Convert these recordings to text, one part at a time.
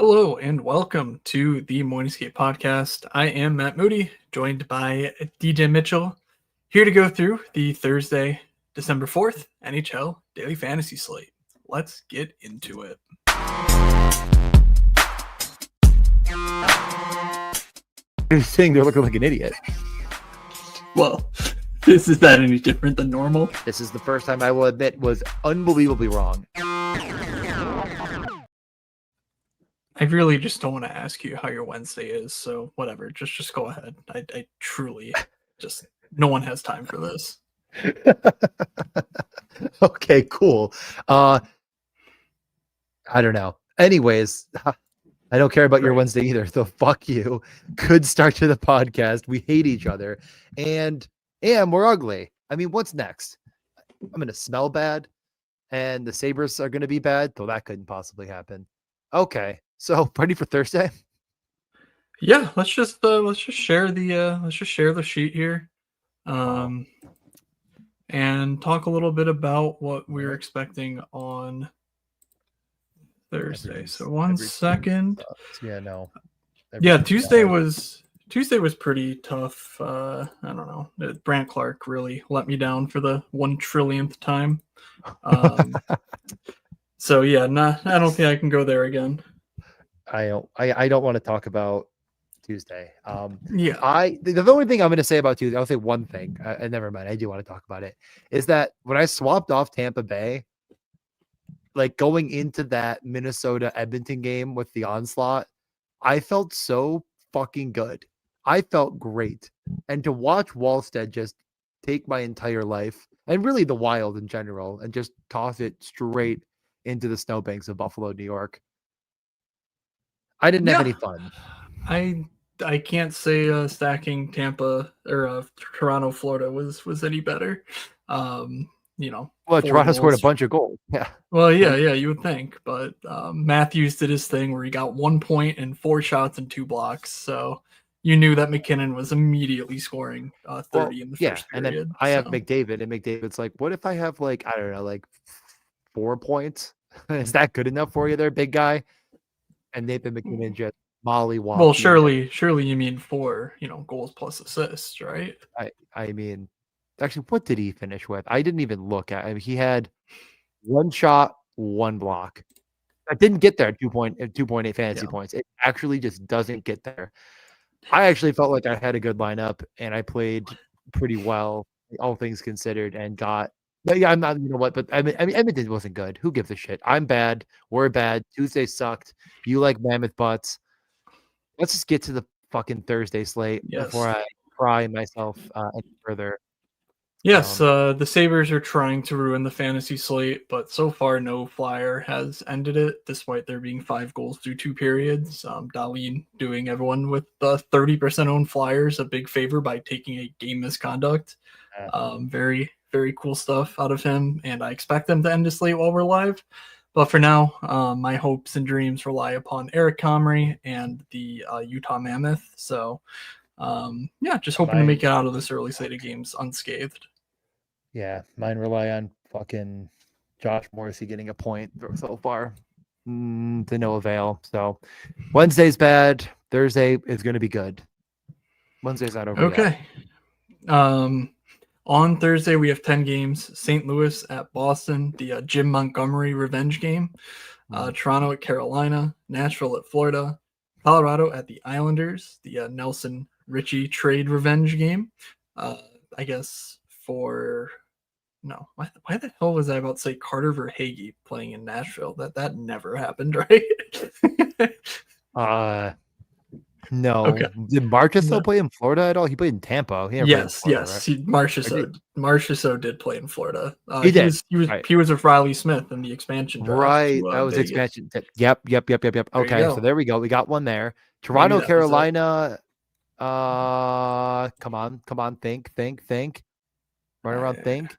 Hello and welcome to the Morning Skate Podcast. I am Matt Moody, joined by DJ Mitchell, here to go through the Thursday, December 4th NHL Daily Fantasy Slate. Let's get into it. You're saying they're looking like an idiot. Well, is that any different than normal? This is the first time I will admit was unbelievably wrong. I really just don't want to ask you how your Wednesday is, so whatever. Just go ahead. I truly just no one has time for this. Okay, cool. I don't know. Anyways, I don't care about your Wednesday either, so fuck you. Good start to the podcast. We hate each other, and we're ugly. I mean, what's next? I'm gonna smell bad, and the Sabres are gonna be bad, so that couldn't possibly happen. Okay, so ready for Thursday? Yeah, let's just share the sheet here, and talk a little bit about what we're expecting on Thursday. So one second. Yeah, no. Yeah, Tuesday was pretty tough. I don't know. Brant Clark really let me down for the 1 trillionth time. So yeah, I don't think I can go there again. I don't want to talk about Tuesday. Yeah. The only thing I'm going to say about Tuesday, I'll say one thing, and never mind. I do want to talk about it. Is that when I swapped off Tampa Bay, like going into that Minnesota Edmonton game with the onslaught, I felt so fucking good. I felt great, and to watch Wallstead just take my entire life and really the Wild in general and just toss it straight into the snowbanks of Buffalo, New York. I didn't have any fun. I can't say stacking Tampa or Toronto, Florida was any better. Well, Toronto scored a bunch of goals. Yeah. Well, yeah, you would think, but Matthews did his thing where he got 1 point and 4 shots and 2 blocks. So you knew that McKinnon was immediately scoring 30 in the first period. And then I have McDavid, and McDavid's like, what if I have like 4 points? Is that good enough for you there, big guy? And Nathan McKinnon just mollywop. Well, surely you mean 4, goals plus assists, right? I mean, actually, what did he finish with? I didn't even look at. I mean, he had 1 shot, 1 block. I didn't get there at 2.8 fantasy points. It actually just doesn't get there. I actually felt like I had a good lineup and I played pretty well, all things considered, and got. But yeah, I'm not. You know what? But I mean, Edmonton wasn't good. Who gives a shit? I'm bad. We're bad. Tuesday sucked. You like mammoth butts. Let's just get to the fucking Thursday slate before I cry myself any further. Yes, the Sabres are trying to ruin the fantasy slate, but so far no Flyer has ended it, despite there being 5 goals through 2 periods. Dahlin doing everyone with the 30% owned Flyers a big favor by taking a game misconduct. Very, very cool stuff out of him, and I expect them to end the slate while we're live. But for now, my hopes and dreams rely upon Eric Comrie and the Utah Mammoth. So just hoping to make it out of this early slate of games unscathed. Yeah, mine rely on fucking Josh Morrissey getting a point so far to no avail. So Wednesday's bad. Thursday is going to be good. Wednesday's not over yet. On Thursday, we have 10 games. St. Louis at Boston, the Jim Montgomery revenge game. Toronto at Carolina. Nashville at Florida. Colorado at the Islanders, the Nelson Ritchie trade revenge game. I guess why the hell was I about to say Carter Verhaeghe playing in Nashville? That never happened, right? No. Okay. Did Marchessault play in Florida at all? He played in Tampa. Yes. Right? Marchessault did play in Florida. He was with Riley Smith in the expansion draft. Right. That was Vegas. Expansion. Yep. Okay, so there we go. We got one there. Toronto, Carolina. Come on. Think. Run around, think.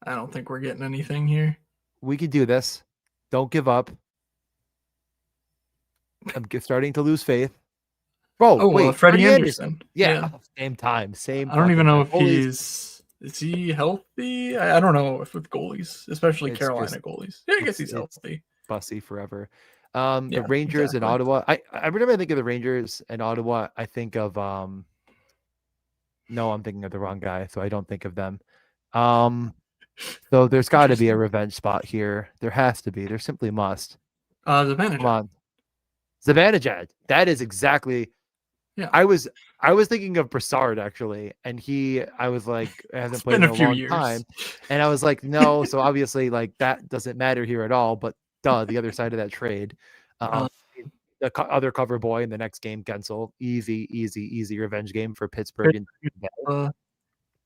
I don't think we're getting anything here. We can do this. Don't give up. I'm starting to lose faith. Wait, Freddie Anderson. Yeah. Same time. I don't even know if is he healthy? I don't know if with goalies, especially Carolina goalies. Yeah, I guess he's healthy. Bussy forever. The Yeah, Rangers in exactly. Ottawa. Every time I think of the Rangers in Ottawa, I think of no, I'm thinking of the wrong guy, so I don't think of them. So there's got to be a Interesting. revenge spot here. There has to be. There simply must. The Come manager. on, Zibanejad. That is exactly. Yeah, I was I was thinking of Brassard actually, and I was like it's hasn't played been in a a few long years. time, and I was like no. So obviously like that doesn't matter here at all. But duh, the other side of that trade. Uh, The other cover boy in the next game, Gensel. Easy, easy, easy revenge game for Pittsburgh. And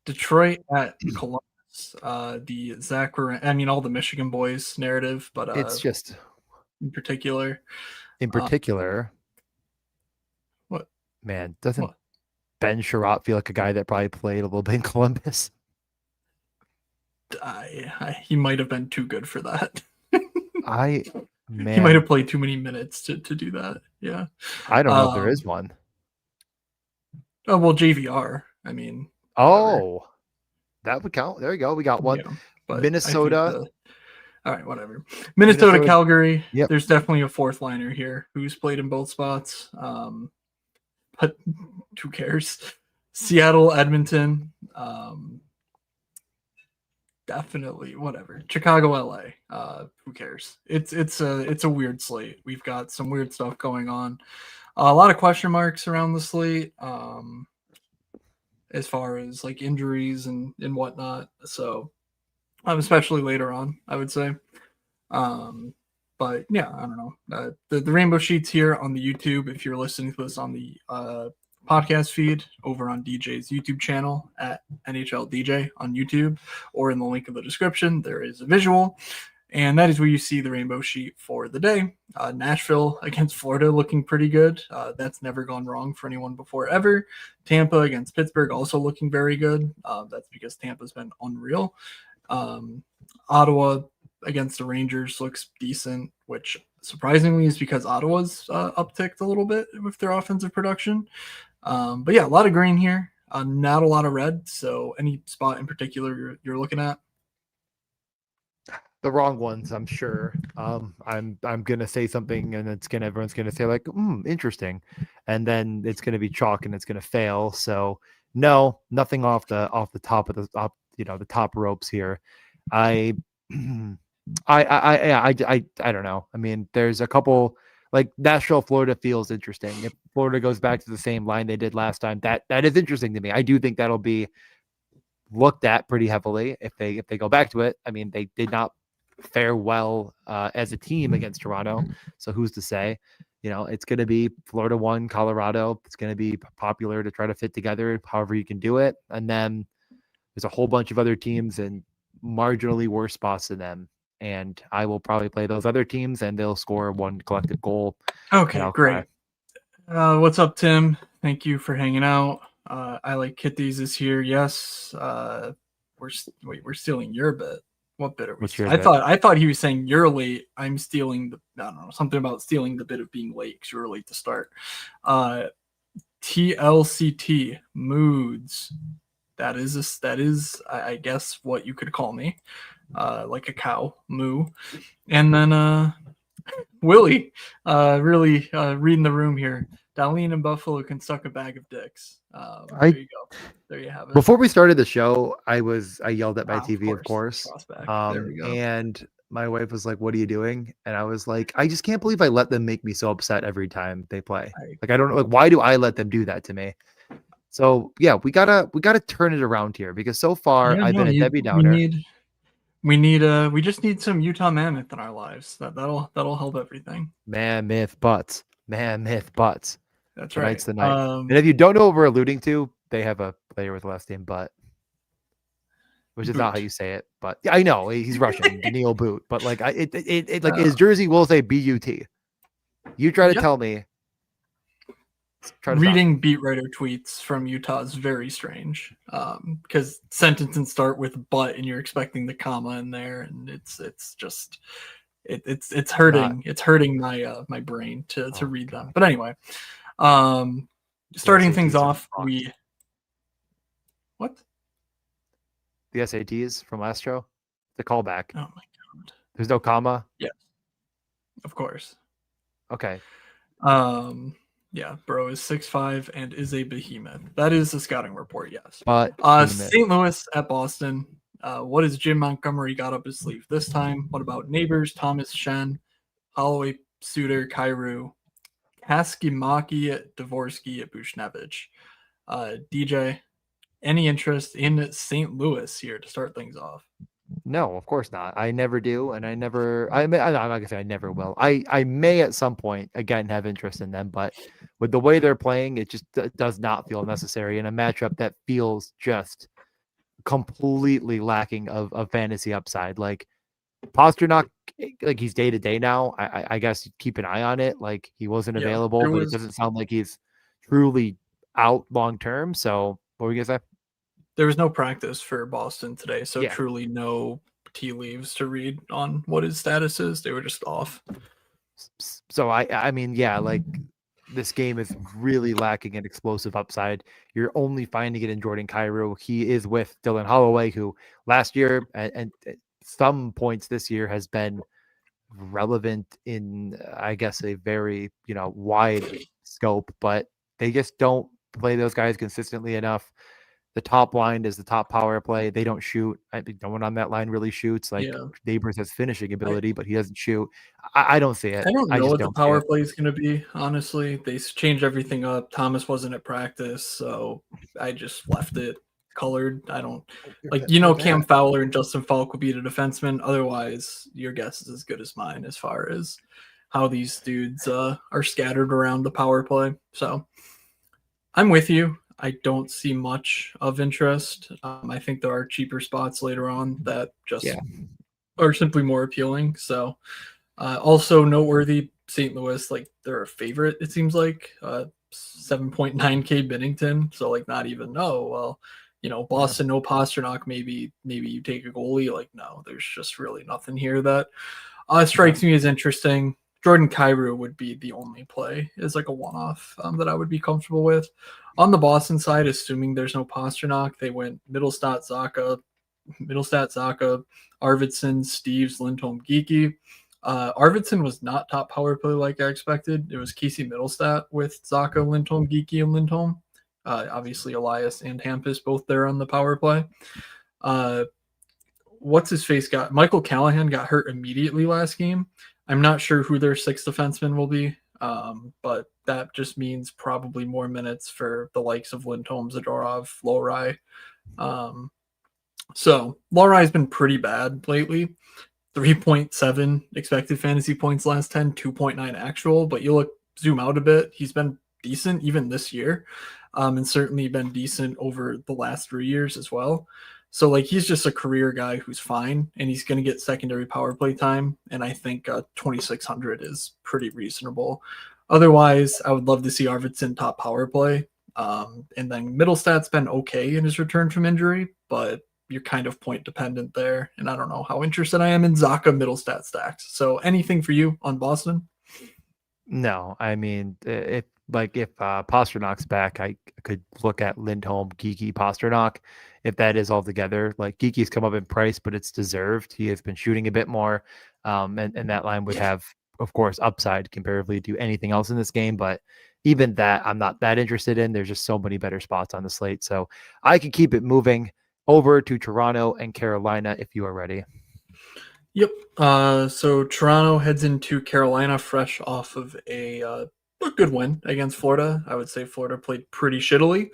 Detroit at Columbus. The I mean, all the Michigan boys narrative, but it's just in particular, in uh, particular, what man, doesn't what Ben Sherratt feel like a guy that probably played a little bit in Columbus? he might have been too good for that. I He might have man, played too many minutes to do that. Yeah. I don't know if there Um, is one. oh well, JVR. I mean, whatever. Oh, that would count. There you go. We got one. Yeah, but I think Minnesota. the all right, whatever. Minnesota, Minnesota. Calgary. Yep. There's definitely a fourth liner here who's played in both spots. But who cares? Seattle, Edmonton. Definitely whatever. Chicago, LA. Who cares? It's a weird slate. We've got some weird stuff going on. A lot of question marks around the slate. As far as like injuries and whatnot. So especially later on, I would say. Um, but yeah, I don't know. The rainbow sheets here on the YouTube. If you're listening to this on the podcast feed over on DJ's YouTube channel at NHL DJ on YouTube, or in the link in the description, there is a visual. And that is where you see the rainbow sheet for the day. Nashville against Florida looking pretty good. That's never gone wrong for anyone before ever. Tampa against Pittsburgh also looking very good. That's because Tampa's been unreal. Ottawa against the Rangers looks decent, which surprisingly is because Ottawa's upticked a little bit with their offensive production. But yeah, a lot of green here, not a lot of red. So any spot in particular you're looking at? The wrong ones, I'm sure. I'm gonna say something, and everyone's gonna say like, interesting, and then it's gonna be chalk, and it's gonna fail. So no, nothing off the top of the the top ropes here. I, I don't know. I mean, there's a couple like Nashville, Florida feels interesting. If Florida goes back to the same line they did last time, that is interesting to me. I do think that'll be looked at pretty heavily if they go back to it. I mean, they did not fare well as a team against Toronto, so who's to say? It's going to be Florida 1, Colorado. It's going to be popular to try to fit together however you can do it, and then there's a whole bunch of other teams in marginally worse spots than them. And I will probably play those other teams, and they'll score one collective goal. Okay, I'll cry. great. What's up, Tim? Thank you for hanging out. I like Kitties is here. Yes. We're stealing your bit. What bit are we? What's your I bit? thought he was saying you're late. I'm stealing the. I don't know, something about stealing the bit of being late because you were late to start. TLCT moods. That is I guess what you could call me. Like a cow moo, and then Willie, really reading the room here. Darlene and Buffalo can suck a bag of dicks. There you go. There you have it. Before we started the show, I yelled at my Of TV, of course. course. Crossback. There we go. And my wife was like, "What are you doing?" And I was like, "I just can't believe I let them make me so upset every time they play. Like, I don't know, like, why do I let them do that to me?" So yeah, we gotta turn it around here because so far Yeah, I've no, been a Debbie we Downer. need we just need some Utah Mammoth in our lives. That'll help everything. Man, myth, butts. Man, myth, butts. That's right. Tonight's the night. And if you don't know what we're alluding to, they have a player with the last name Butt, which is not how Boot. you say it. But yeah, I know he's Russian, Daniil Boot. But like, like his Uh, jersey will say BUT. You try to yep. tell me. Try to stop me. Reading beat writer tweets from Utah is very strange because sentences start with "but" and you're expecting the comma in there, and it's just it's Not. hurting my brain to Oh read them. God. But anyway, um, The starting things SATs are off, fucked. what? The SATs from last show. The callback. Oh my god! There's no comma. Yes, of course. Okay. Yeah, bro is 6'5" and is a behemoth. That is the scouting report, yes. But Behemoth. St. Louis at Boston. What has Jim Montgomery got up his sleeve this time? What about Neighbors, Thomas Shen, Holloway, Suter, Kyrou, Kaskimaki, Dvorsky, Bushnevich? DJ, any interest in St. Louis here to start things off? No, of course not. I never do, and I never. I'm not gonna say I never will. I may at some point again have interest in them, but with the way they're playing, it just does not feel necessary in a matchup that feels just completely lacking of fantasy upside. Like Pasternak, like he's day to day now. I guess keep an eye on it. Like he wasn't Yeah, available, there but it was doesn't sound like he's truly out long term. So what were you gonna say? there was no practice for Boston today, so Yeah. truly no tea leaves to read on what his status is. They were just off. So I mean, yeah, like this game is really lacking in explosive upside. You're only finding it in Jordan Kyrou. He is with Dylan Holloway, who last year and at some points this year has been relevant in, I guess, a very wide scope, but they just don't play those guys consistently enough. The top line is the top power play. They don't shoot. I mean, no one on that line really shoots. Like Yeah. Neighbors has finishing I, ability, but he doesn't shoot. I don't see it. I don't I know just what the don't see power it. play is going to be, honestly. They changed everything up. Thomas wasn't at practice, so I just left it colored. I don't like, Cam That Fowler and Justin Falk will be the defensemen. Otherwise, your guess is as good as mine as far as how these dudes are scattered around the power play. So I'm with you. I don't see much of interest. I think there are cheaper spots later on that just yeah. are simply more appealing. So also noteworthy, St. Louis, like they're a favorite. It seems like 7.9K Bennington. So like not even well, Yeah. Boston no Pasternak. Maybe you take a goalie. Like no, there's just really nothing here that Okay. strikes me as interesting. Jordan Kyrou would be the only play as like a one-off that I would be comfortable with. On the Boston side, assuming there's no Pasternak, they went Middlestat, Zaka, Arvidsson, Steves, Lindholm, Geeky. Arvidsson was not top power play like I expected. It was Casey Middlestat with Zaka, Lindholm, Geeky, and Lindholm. Obviously, Elias and Hampus both there on the power play. Uh, what's his face got Michael Callahan got hurt immediately last game. I'm not sure who their sixth defenseman will be, but that just means probably more minutes for the likes of Lindholm, Zadorov, Lohrei. Um, so Lohrei's been pretty bad lately. 3.7 expected fantasy points last 10, 2.9 actual. But you zoom out a bit, he's been decent even this year, and certainly been decent over the last 3 years as well. So like he's just a career guy who's fine, and he's going to get secondary power play time. And I think 2,600 is pretty reasonable. Otherwise, I would love to see Arvidsson top power play. And then Middlestat's been okay in his return from injury, but you're kind of point dependent there. And I don't know how interested I am in Zaka Middlestat stacks. So anything for you on Boston? No, I mean, if Pasternak's back, I could look at Lindholm, Geeky, Pasternak. If that is all together, like Geeky's come up in price, but it's deserved. He has been shooting a bit more, and that line would have, of course, upside comparatively to anything else in this game. But even that, I'm not that interested in. There's just so many better spots on the slate, so I can keep it moving over to Toronto and Carolina if you are ready. Yep. So Toronto heads into Carolina fresh off of a good win against Florida. I would say Florida played pretty shittily.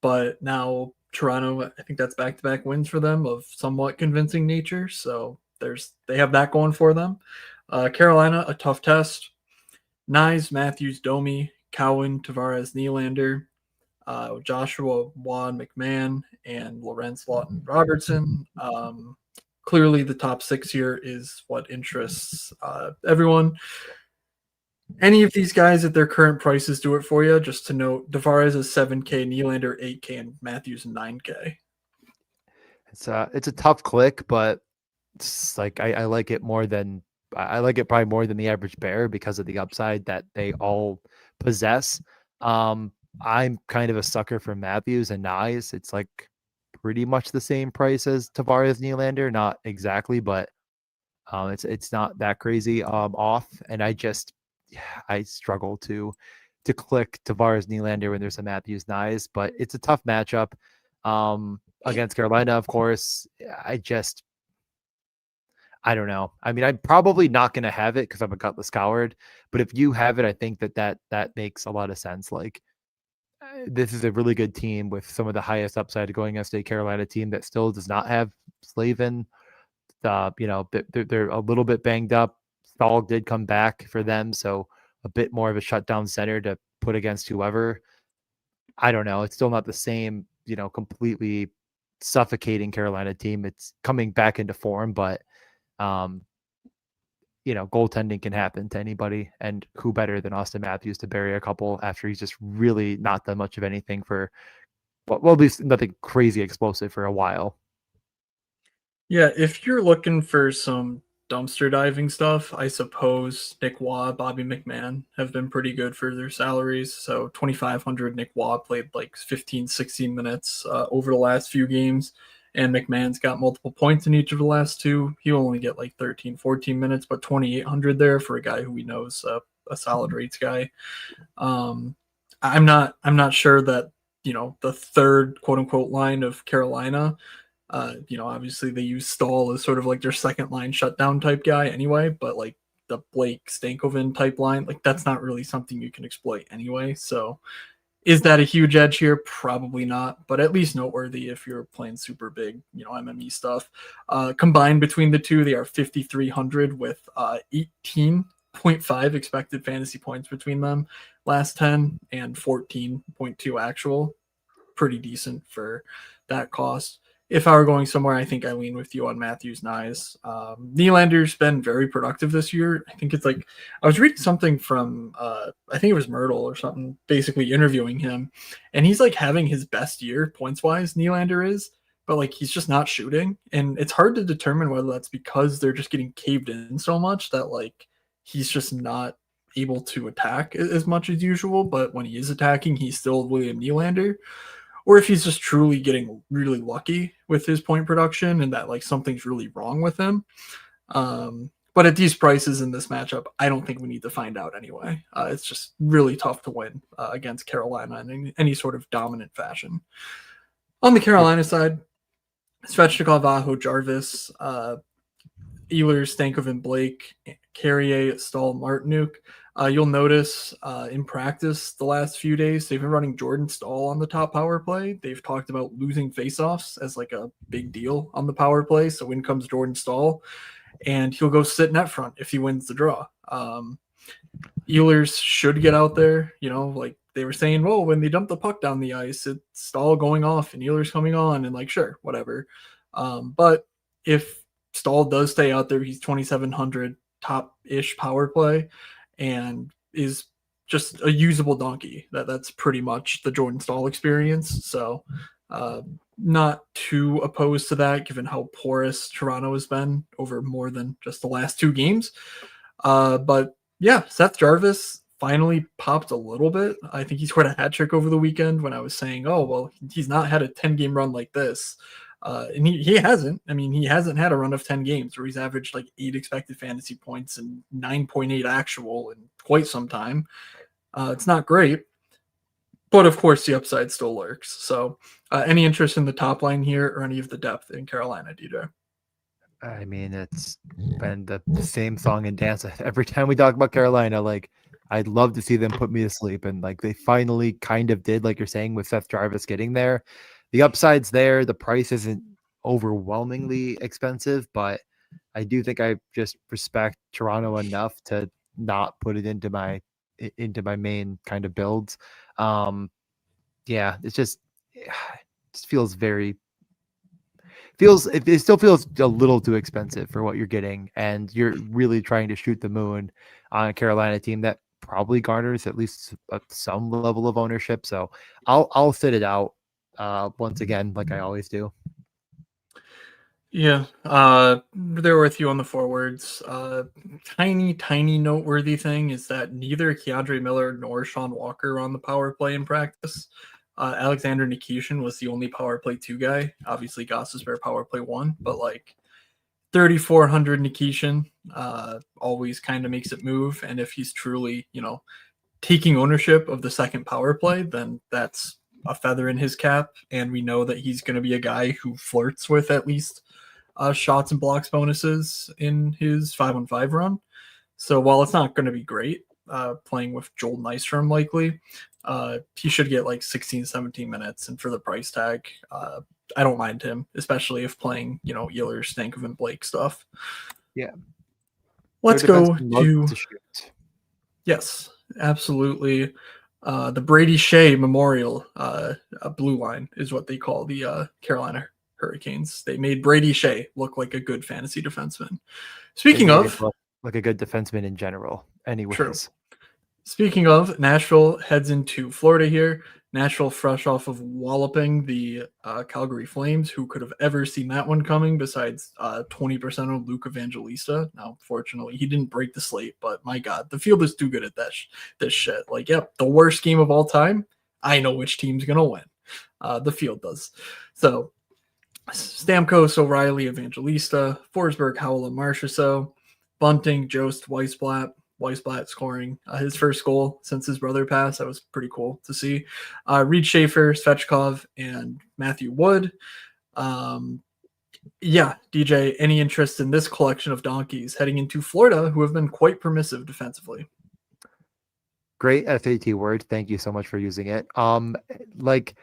But now Toronto, I think that's back-to-back wins for them of somewhat convincing nature. So they have that going for them. Carolina, a tough test. Nyes, Matthews, Domi, Cowan, Tavares, Nylander, Joshua Juan McMahon, and Lawrence Lawton Robertson. Clearly, the top six here is what interests everyone. Any of these guys at their current prices do it for you. Just to note, Tavares is 7K, Nylander 8K, and Matthews 9K. It's a tough click, but it's like I like it more than I like it probably more than the average bear because of the upside that they all possess. Um, I'm kind of a sucker for Matthews and Nyes. It's like pretty much the same price as Tavares Nylander, not exactly, but It's not that crazy off, and I struggle to click Tavares Nylander when there's a Matthews Nyes, but it's a tough matchup against Carolina, of course. I don't know. I mean, I'm probably not going to have it because I'm a gutless coward. But if you have it, I think that makes a lot of sense. Like, this is a really good team with some of the highest upside going against a Carolina team that still does not have Slavin. They're a little bit banged up. Stahl did come back for them, so a bit more of a shutdown center to put against whoever. I don't know. It's still not the same, completely suffocating Carolina team. It's coming back into form, but um, goaltending can happen to anybody, and who better than Austin Matthews to bury a couple after he's just really not done much of anything for, well, at least nothing crazy explosive for a while. Yeah, if you're looking for some dumpster diving stuff, I suppose Nick Waugh, Bobby McMahon have been pretty good for their salaries. So 2,500, Nick Waugh played like 15, 16 minutes over the last few games. And McMahon's got multiple points in each of the last two. He'll only get like 13, 14 minutes, but 2,800 there for a guy who we know is a solid rates guy. Um, I'm not sure that, the third quote unquote line of Carolina, obviously they use Stahl as sort of like their second line shutdown type guy anyway, but like the Blake Stankoven type line, like that's not really something you can exploit anyway. So is that a huge edge here? Probably not, but at least noteworthy if you're playing super big, MME stuff. Combined between the two, they are 5,300 with 18.5 expected fantasy points between them last 10 and 14.2 actual. Pretty decent for that cost. If I were going somewhere, I think I lean with you on Matthews Nyes. Nylander's been very productive this year. I think it's like I was reading something from I think it was Myrtle or something, basically interviewing him, and he's like having his best year points wise. Nylander is, but like he's just not shooting, and it's hard to determine whether that's because they're just getting caved in so much that like he's just not able to attack as much as usual. But when he is attacking, he's still William Nylander, or if he's just truly getting really lucky with his point production and that like something's really wrong with him. But at these prices in this matchup, I don't think we need to find out anyway. It's just really tough to win against Carolina in any sort of dominant fashion. On the Yeah. Carolina side, Svechnikov, Aho, Jarvis, Ehlers, Stankoven, Blake, Carrier, Stahl, Martinuk. You'll notice in practice the last few days, they've been running Jordan Stahl on the top power play. They've talked about losing faceoffs as like a big deal on the power play. So in comes Jordan Stahl, and he'll go sit net front if he wins the draw. Ehlers should get out there, like they were saying, well, when they dump the puck down the ice, it's Stahl going off and Ehlers coming on, and like, sure, whatever. But if Stahl does stay out there, he's 2,700 top ish power play and is just a usable donkey. That's pretty much the Jordan Stahl experience. So, not too opposed to that, given how porous Toronto has been over more than just the last two games. But yeah, Seth Jarvis finally popped a little bit. I think he scored a hat trick over the weekend when I was saying, oh, well, he's not had a 10-game run like this. And he hasn't. I mean, he hasn't had a run of 10 games where he's averaged like 8 expected fantasy points and 9.8 actual in quite some time. It's not great. But of course, the upside still lurks. So, any interest in the top line here or any of the depth in Carolina, DJ? I mean, it's been the same song and dance every time we talk about Carolina. Like, I'd love to see them put me to sleep, and like they finally kind of did, like you're saying, with Seth Jarvis getting there. The upside's there. The price isn't overwhelmingly expensive, but I do think I just respect Toronto enough to not put it into my main kind of builds. Yeah, it just it still feels a little too expensive for what you're getting, and you're really trying to shoot the moon on a Carolina team that probably garners at least some level of ownership. So I'll sit it out once again, like I always do. Yeah, they're with you on the forwards. Tiny noteworthy thing is that neither Keandre Miller nor Sean Walker are on the power play in practice. Alexander Nikishin was the only power play 2 guy. Obviously, Goss is their power play 1, but like 3,400 Nikishin always kind of makes it move. And if he's truly, taking ownership of the second power play, then that's a feather in his cap. And we know that he's going to be a guy who flirts with at least shots and blocks bonuses in his 5-on-5 run. So while it's not going to be great playing with Joel Nystrom likely, he should get like 16, 17 minutes. And for the price tag, I don't mind him, especially if playing, Ehlers, Stankoven, and Blake stuff. Yeah. Let's go to yes, absolutely. The Brady Shea Memorial blue line is what they call the Carolina Hurricanes. They made Brady Shea look like a good fantasy defenseman. Speaking of, like a good defenseman in general, anyways. True. Speaking of, Nashville heads into Florida here. Nashville fresh off of walloping the Calgary Flames. Who could have ever seen that one coming besides 20% of Luke Evangelista? Now, fortunately, he didn't break the slate, but my God, the field is too good at this shit. Like, yep, the worst game of all time. I know which team's going to win. The field does. So, Stamkos, O'Reilly, Evangelista, Forsberg, Howell, Marchessault, Bunting, Jost, Weissblatt scoring his first goal since his brother passed. That was pretty cool to see. Reed Schaefer, Svechkov, and Matthew Wood. Yeah, DJ, any interest in this collection of donkeys heading into Florida who have been quite permissive defensively? Great FAT word. Thank you so much for using it. Like,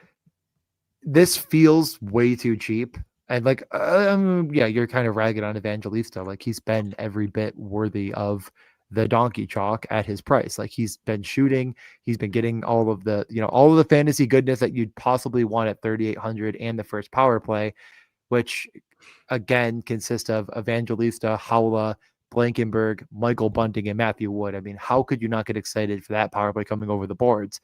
this feels way too cheap. And like, yeah, you're kind of ragging on Evangelista. Like, he's been every bit worthy of the donkey chalk at his price. Like, he's been shooting, he's been getting all of the fantasy goodness that you'd possibly want at 3,800 and the first power play, which again consists of Evangelista, Haula, Blankenberg, Michael Bunting, and Matthew Wood. I mean, how could you not get excited for that power play coming over the boards?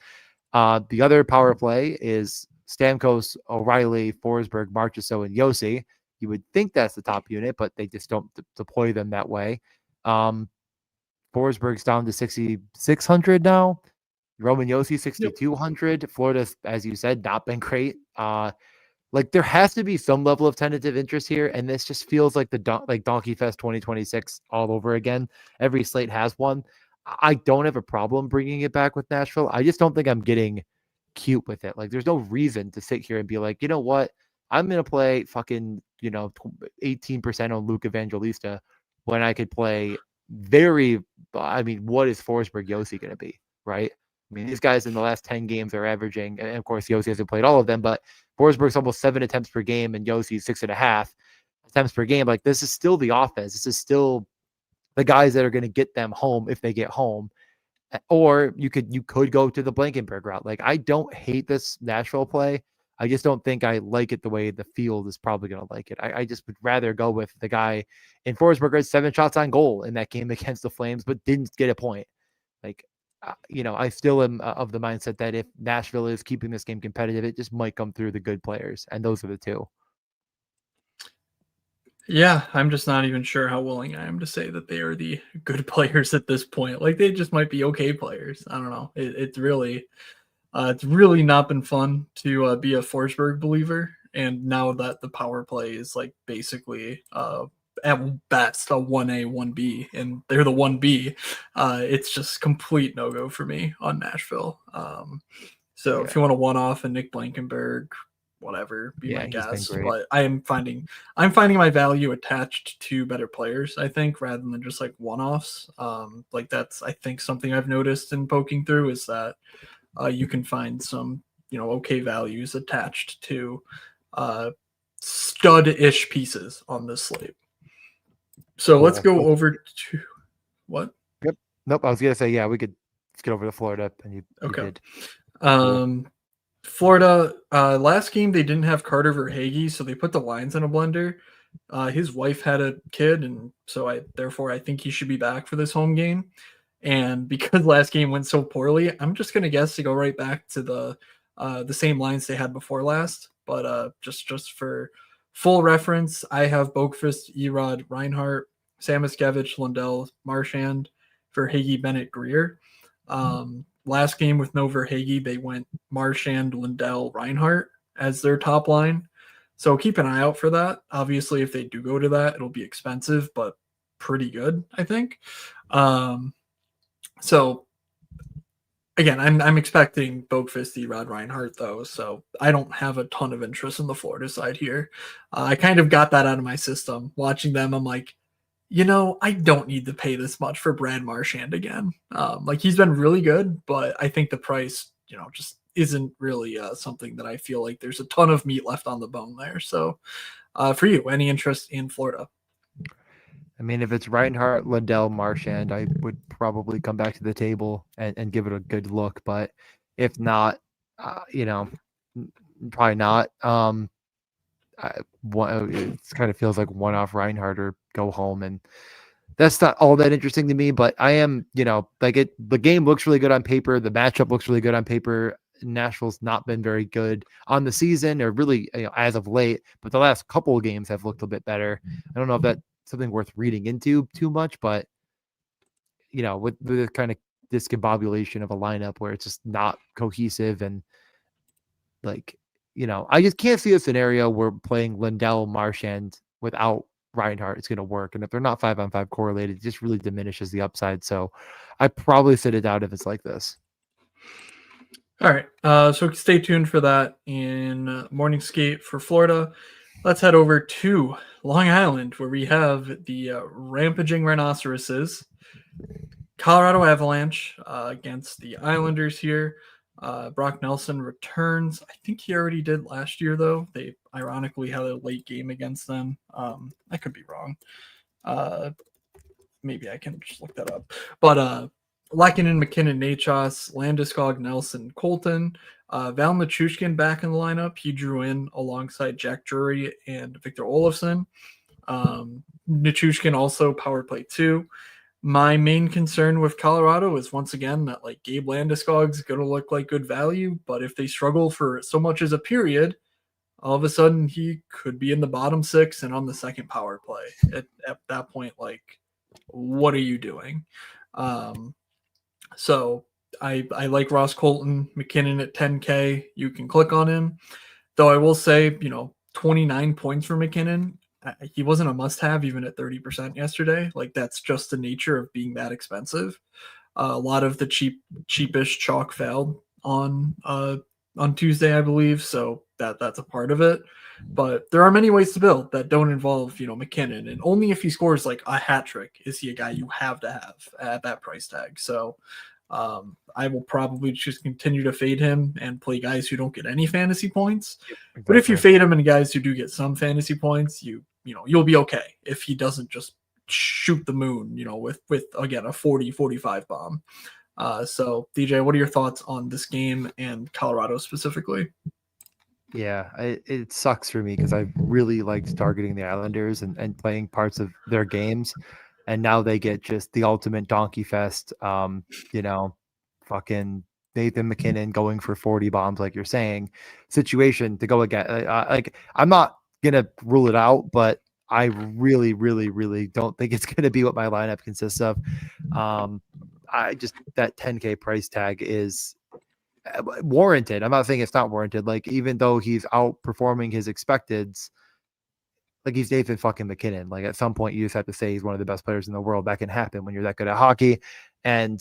The other power play is Stamkos, O'Reilly, Forsberg, Marchessault, and Yossi. You would think that's the top unit, but they just don't deploy them that way. Forsberg's down to 6,600 now. Roman Yossi 6,200. Yep. Florida's, as you said, not been great. Like, there has to be some level of tentative interest here, and this just feels like Donkey Fest 2026 all over again. Every slate has one. I don't have a problem bringing it back with Nashville. I just don't think I'm getting cute with it. Like, there's no reason to sit here and be like, you know what? I'm going to play fucking, 18% on Luke Evangelista when I could play what is Forsberg Yossi going to be, right? I mean, these guys in the last 10 games are averaging, and of course, Yossi hasn't played all of them, but Forsberg's almost 7 attempts per game and Yossi's 6.5 attempts per game. Like, this is still the offense. This is still the guys that are going to get them home if they get home. Or you could go to the Blankenberg route. Like, I don't hate this Nashville play. I just don't think I like it the way the field is probably going to like it. I just would rather go with the guy in Forsberg had 7 shots on goal in that game against the Flames, but didn't get a point. Like, I still am of the mindset that if Nashville is keeping this game competitive, it just might come through the good players, and those are the two. Yeah, I'm just not even sure how willing I am to say that they are the good players at this point. Like, they just might be okay players. I don't know. It's really not been fun to be a Forsberg believer. And now that the power play is like basically at best a 1A, 1B, and they're the 1B, it's just complete no-go for me on Nashville. So if you want to one-off a Nick Blankenberg, whatever, be my guess. But I'm finding my value attached to better players, I think, rather than just like one-offs. Like, that's, I think, something I've noticed in poking through is that you can find some, okay values attached to stud-ish pieces on this slate. So let's go over to what? Yep. Nope. I was gonna say, yeah, let's get over to Florida, and you did. Florida, last game they didn't have Carter Verhaeghe, so they put the lines in a blender. His wife had a kid, and so I think he should be back for this home game. And because last game went so poorly, I'm just gonna guess to go right back to the same lines they had before last. But just for full reference, I have Boqvist, Erod, Reinhart, Samoskevich, Lundell, Marchand, Verhaeghe, Bennett, Greer. Last game with no Verhaeghe, they went Marchand, Lundell, Reinhart as their top line. So keep an eye out for that. Obviously, if they do go to that, it'll be expensive, but pretty good, I think. So again, I'm expecting Boakfist, Rod Reinhardt though, so I don't have a ton of interest in the Florida side here. I kind of got that out of my system. Watching them, I'm like, I don't need to pay this much for Brad Marchand again. Like he's been really good, but I think the price, just isn't really something that I feel like there's a ton of meat left on the bone there. So, for you, any interest in Florida? I mean, if it's Reinhardt, Lindell, Marchand, I would probably come back to the table and give it a good look. But if not, probably not. It kind of feels like one-off Reinhardt or go home, and that's not all that interesting to me. But I am, the game looks really good on paper. The matchup looks really good on paper. Nashville's not been very good on the season, or really, as of late. But the last couple of games have looked a bit better. I don't know if that's something worth reading into too much, but with the kind of discombobulation of a lineup where it's just not cohesive and like, I just can't see a scenario where playing Lindell Marchand without Reinhardt is going to work. And if they're not 5-on-5 correlated, it just really diminishes the upside. So I probably sit it out if it's like this. All right. So stay tuned for that in Morning Skate for Florida. Let's head over to Long Island, where we have the Rampaging Rhinoceroses, Colorado Avalanche against the Islanders here. Brock Nelson returns. I think he already did last year, though. They ironically had a late game against them. I could be wrong. Maybe I can just look that up. But Lehkonen, McKinnon, Nachos, Landeskog, Nelson, Colton, Val Nichushkin back in the lineup. He drew in alongside Jack Drury and Victor Olofsson. Nichushkin also power play 2. My main concern with Colorado is once again that like Gabe Landeskog's going to look like good value, but if they struggle for so much as a period, all of a sudden he could be in the bottom 6 and on the second power play. At that point, like, what are you doing? So I like Ross Colton, McKinnon at 10K. You can click on him. Though I will say, 29 points for McKinnon. He wasn't a must-have even at 30% yesterday. Like that's just the nature of being that expensive. A lot of the cheapish chalk failed on Tuesday, I believe. So that's a part of it. But there are many ways to build that don't involve, McKinnon, and only if he scores like a hat trick is he a guy you have to have at that price tag. So I will probably just continue to fade him and play guys who don't get any fantasy points. Exactly. But if you fade him and guys who do get some fantasy points, you'll be okay if he doesn't just shoot the moon, with again a 40-45 bomb. So DJ, what are your thoughts on this game and Colorado specifically? Yeah, it sucks for me because I really liked targeting the Islanders and playing parts of their games. And now they get just the ultimate donkey fest, fucking Nathan McKinnon going for 40 bombs, like you're saying, situation to go again. Like, I'm not going to rule it out, but I really, really, really don't think it's going to be what my lineup consists of. That 10K price tag is warranted. I'm not saying it's not warranted. Like, even though he's outperforming his expecteds, like he's Nathan fucking McKinnon. Like at some point you just have to say he's one of the best players in the world. That can happen when you're that good at hockey. And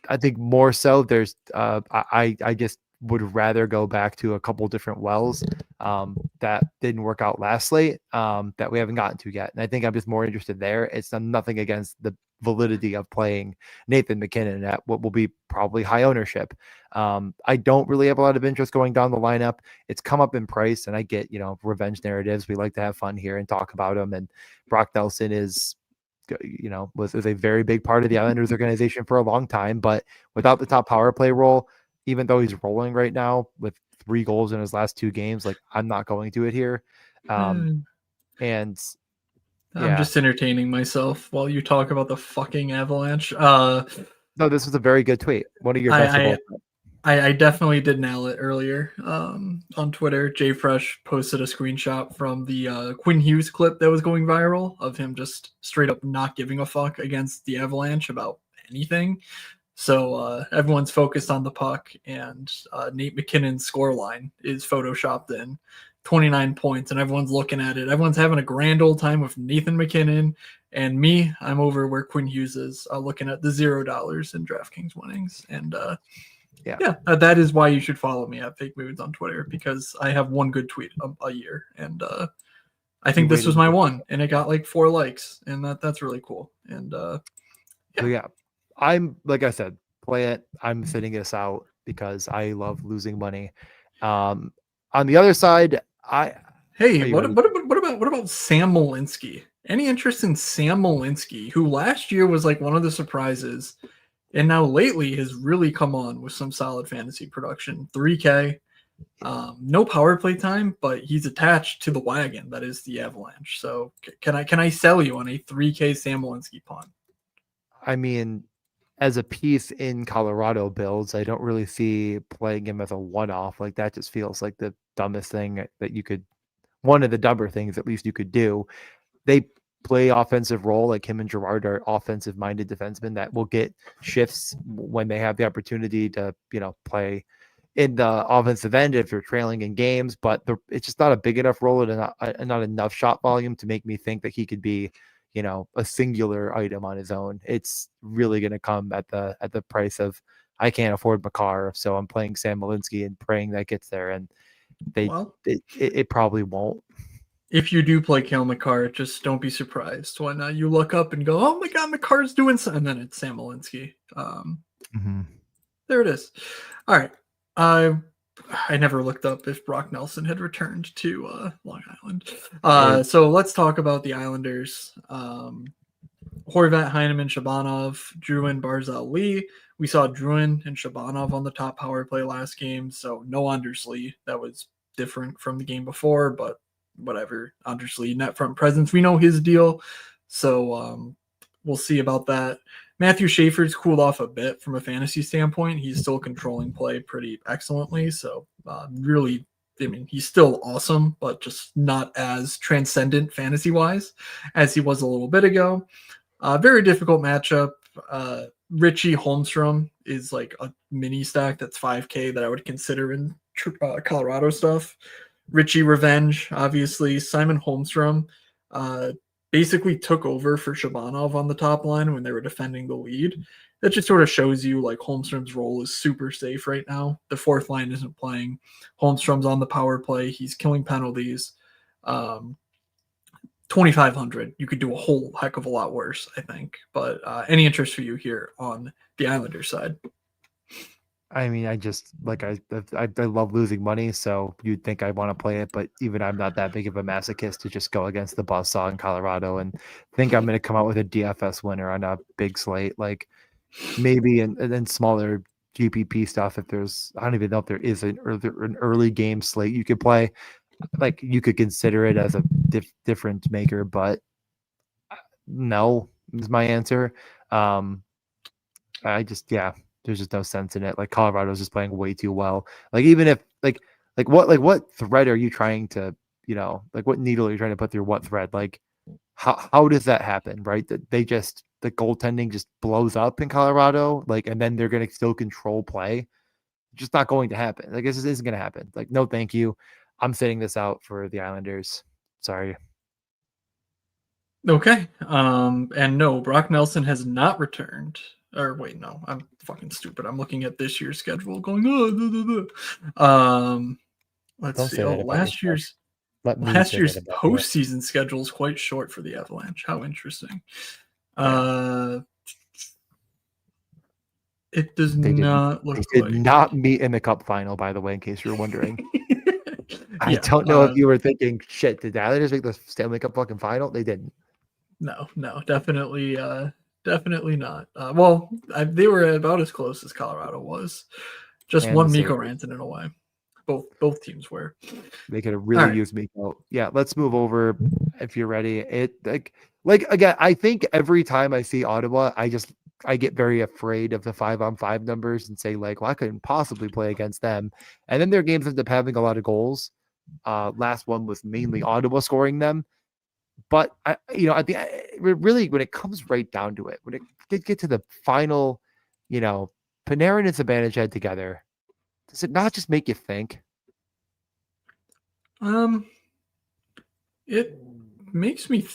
I think more so there's I just would rather go back to a couple different wells that didn't work out last slate that we haven't gotten to yet. And I think I'm just more interested there. It's nothing against the validity of playing Nathan McKinnon at what will be probably high ownership. I don't really have a lot of interest going down the lineup. It's come up in price, and I get, revenge narratives. We like to have fun here and talk about them. And Brock Nelson is, was a very big part of the Islanders organization for a long time, but without the top power play role, even though he's rolling right now with 3 goals in his last 2 games, like I'm not going to it here. And I'm just entertaining myself while you talk about the fucking Avalanche. No, this was a very good tweet. One of your best of all time. I definitely did nail it earlier on Twitter. Jay Fresh posted a screenshot from the Quinn Hughes clip that was going viral of him just straight up not giving a fuck against the Avalanche about anything. So everyone's focused on the puck, and Nate McKinnon's scoreline is photoshopped in 29 points, and everyone's looking at it. Everyone's having a grand old time with Nathan McKinnon, and me, I'm over where Quinn Hughes is, looking at the $0 in DraftKings winnings. And yeah, that is why you should follow me at Fake Moods on Twitter, because I have one good tweet a year, and I think this was my one, and it got like 4 likes, and that's really cool. And So yeah, I'm like I said, play it. I'm sitting this out because I love losing money. On the other side, what about Sam Malinsky? Any interest in Sam Malinsky, who last year was like one of the surprises, and now lately has really come on with some solid fantasy production. 3K, no power play time, but he's attached to the wagon that is the Avalanche. So can I sell you on a 3K Sam Malinsky punt? I mean, as a piece in Colorado builds, I don't really see playing him as a one-off. Like that just feels like the dumbest thing that you could, one of the dumber things at least you could do. They play offensive role, like him and Girard are offensive minded defensemen that will get shifts when they have the opportunity to, play in the offensive end if you're trailing in games, but it's just not a big enough role and not enough shot volume to make me think that he could be, a singular item on his own. It's really going to come at the price of, I can't afford Makar, so I'm playing Sam Malinsky and praying that gets there, and it probably won't. If you do play Cale Makar, just don't be surprised when you look up and go, "Oh my God, Makar's doing something," and then it's Sam Malinsky. There it is. All right. I never looked up if Brock Nelson had returned to Long Island. So let's talk about the Islanders. Horvat, Heineman, Shabanov, Druin, Barzal, Lee. We saw Druin and Shabanov on the top power play last game, so no Anders Lee. That was different from the game before, but whatever. Anders Lee, net front presence. We know his deal, so we'll see about that. Matthew Schaefer's cooled off a bit from a fantasy standpoint. He's still controlling play pretty excellently. So really, I mean, he's still awesome, but just not as transcendent fantasy-wise as he was a little bit ago. Very difficult matchup. Richie Holmstrom is like a mini stack that's 5K that I would consider in Colorado stuff. Richie Revenge, obviously. Simon Holmstrom basically took over for Shabanov on the top line when they were defending the lead. That just sort of shows you like Holmstrom's role is super safe right now. The fourth line isn't playing. Holmstrom's on the power play. He's killing penalties. 2,500. You could do a whole heck of a lot worse, I think. But any interest for you here on the Islanders side? I mean, I love losing money, so you'd think I want to play it, but even I'm not that big of a masochist to just go against the buzzsaw in Colorado and think I'm going to come out with a DFS winner on a big slate. Like maybe and then smaller GPP stuff. If there's, I don't even know if there is an early game slate you could play. Like you could consider it as a different maker, but no is my answer. There's just no sense in it. Like Colorado's just playing way too well. Like even if what thread are you trying to, what needle are you trying to put through what thread? Like how does that happen, right? That the goaltending just blows up in Colorado, like, and then they're going to still control play. Just not going to happen. Like this isn't going to happen. Like, no, thank you. I'm sitting this out for the Islanders. Sorry. Okay. And no, Brock Nelson has not returned. Or wait, no, I'm fucking stupid. I'm looking at this year's schedule going, let's Don't see. Last year's postseason schedule is quite short for the Avalanche. How interesting. It does not look like. They did not meet in the cup final, by the way, in case you're wondering. I don't know if you were thinking, shit, did the Islanders make the Stanley Cup fucking final? They didn't. No, definitely not. They were about as close as Colorado was. Just one Mikko Rantanen away. Both teams were. They could have really used Mikko. Yeah, let's move over if you're ready. It like again, I think every time I see Ottawa, I get very afraid of the 5-on-5 numbers and say like, well, I couldn't possibly play against them. And then their games end up having a lot of goals. Last one was mainly Ottawa scoring them. But really, when it comes right down to it, when it did get to the final, Panarin and Zibanejad together, does it not just make you think? Um, it makes me.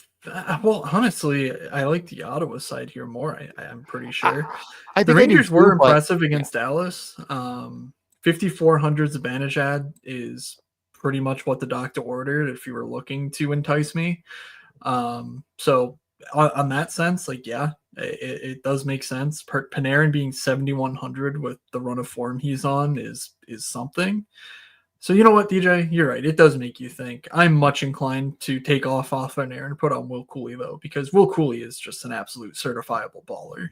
Well, honestly, I like the Ottawa side here more. I'm pretty sure I the think I do Rangers were too, but impressive yeah. against Dallas. 5,400's advantage ad is pretty much what the doctor ordered if you were looking to entice me. So on that sense, like, yeah, it does make sense. Panarin being 7,100 with the run of form he's on is something. So you know what, DJ, you're right. It does make you think. I'm much inclined to take off Panarin and put on Will Cooley though, because Will Cooley is just an absolute certifiable baller.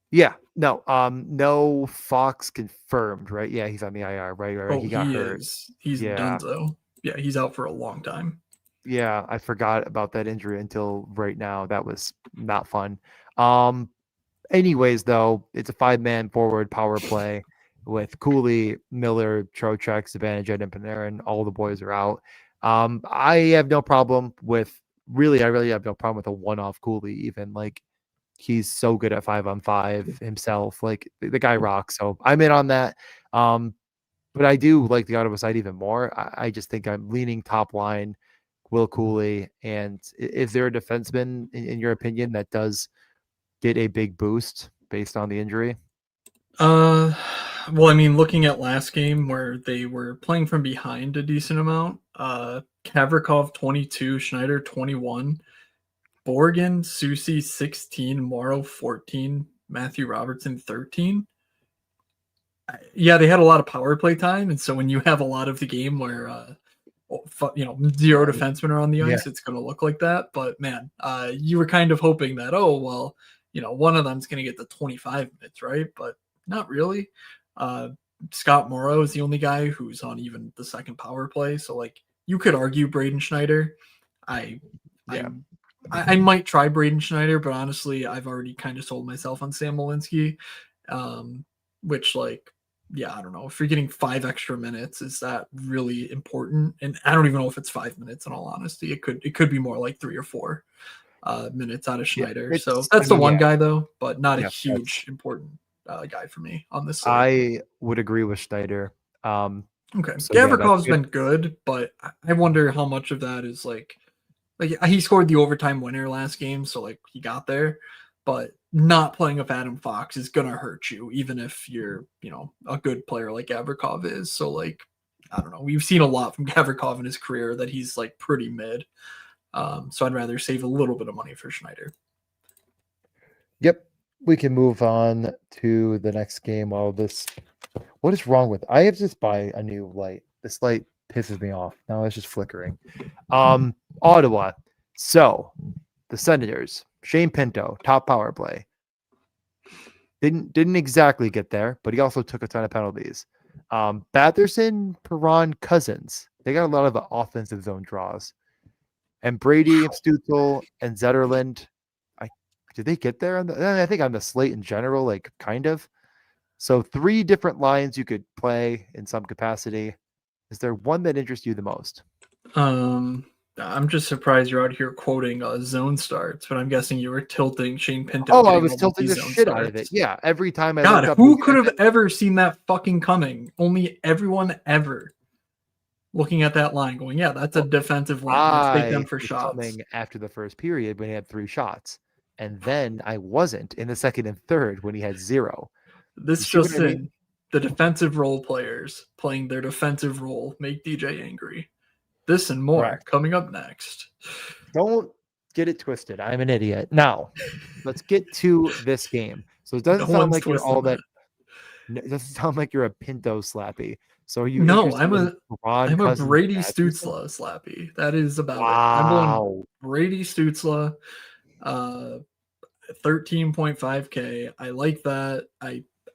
Yeah, no Fox confirmed, right? Yeah, he's on the IR, right. Oh, He got he hurt. is. He's Yeah, donezo. Yeah, he's out for a long time. yeah, I forgot about that injury until right now. That was not fun. Um, Anyways, though, it's a 5-man forward power play with Cooley, Miller, Trocheck, Zibanejad, and Panarin. All the boys are out. I have no problem with I really have no problem with a one-off Cooley. Even like he's so good at 5-on-5 himself. Like the guy rocks. So I'm in on that. Um, but I do like the Ottawa side even more. I just think I'm leaning top line, Will Cooley, and is there a defenseman in your opinion that does get a big boost based on the injury? Uh, well, I mean, looking at last game where they were playing from behind a decent amount, Kavrikov 22, Schneider 21, Borgen, Susie 16, Morrow 14, Matthew Robertson 13. Yeah, they had a lot of power play time, and so when you have a lot of the game where zero defensemen are on the Yeah. ice, it's going to look like that. But man, you were kind of hoping that, oh well, one of them's going to get the 25 minutes, right? But not really. Uh, Scott Morrow is the only guy who's on even the second power play, so like you could argue Braden Schneider. I Yeah. I might try Braden Schneider, but honestly, I've already kind of sold myself on Sam Malinsky, which like yeah, I don't know. If you're getting 5 extra minutes, is that really important? And I don't even know if it's 5 minutes. In all honesty, it could be more like 3 or 4 minutes out of Yeah. Schneider. So It's, I that's the mean, one yeah, guy though, but not a yeah. huge important guy for me on this slate. I would agree with Schneider. Okay, So yeah, that's Gavrikov's good. been good, but I wonder how much of that is like he scored the overtime winner last game, so like he got there, but not playing with Adam Fox is gonna hurt you, even if you're a good player like Gavrikov is. So like I don't know, we've seen a lot from Gavrikov in his career that he's like pretty mid. So I'd rather save a little bit of money for Schneider. Yep. We can move on to the next game. What is wrong with? I have to just buy a new light. This light pisses me off. Now it's just flickering. Ottawa. So the Senators, Shane Pinto, top power play. Didn't exactly get there, but he also took a ton of penalties. Batherson, Perron, Cousins. They got a lot of offensive zone draws. And Brady, Stutzel, and Zetterland. Did they get there? I think on the slate in general, like kind of. So 3 different lines you could play in some capacity. Is there one that interests you the most? I'm just surprised you're out here quoting zone starts, but I'm guessing you were tilting Shane Pinto Oh, I getting was all of tilting these the zone shit out of it. starts. Yeah, every time I God, looked up, who could have ever seen that fucking coming? Only everyone ever looking at that line going, yeah, that's a defensive win. Let's take them I for was shots. coming after the first period when he had 3 shots. And then I wasn't in the second and third when he had 0. You This see what just I mean? in. The defensive role players playing their defensive role make DJ angry. This and more Correct. coming up next. Don't get it twisted. I'm an idiot. Now, let's get to this game. So it No doesn't sound one's like you're all twisting that. that. It doesn't sound like you're a Pinto slappy. So are you No, interested I'm in a Ron I'm a Cousins Brady Batherson? Stutzla slappy. That is about it. I'm going Wow. Brady Stutzla, uh, 13.5K. I like that.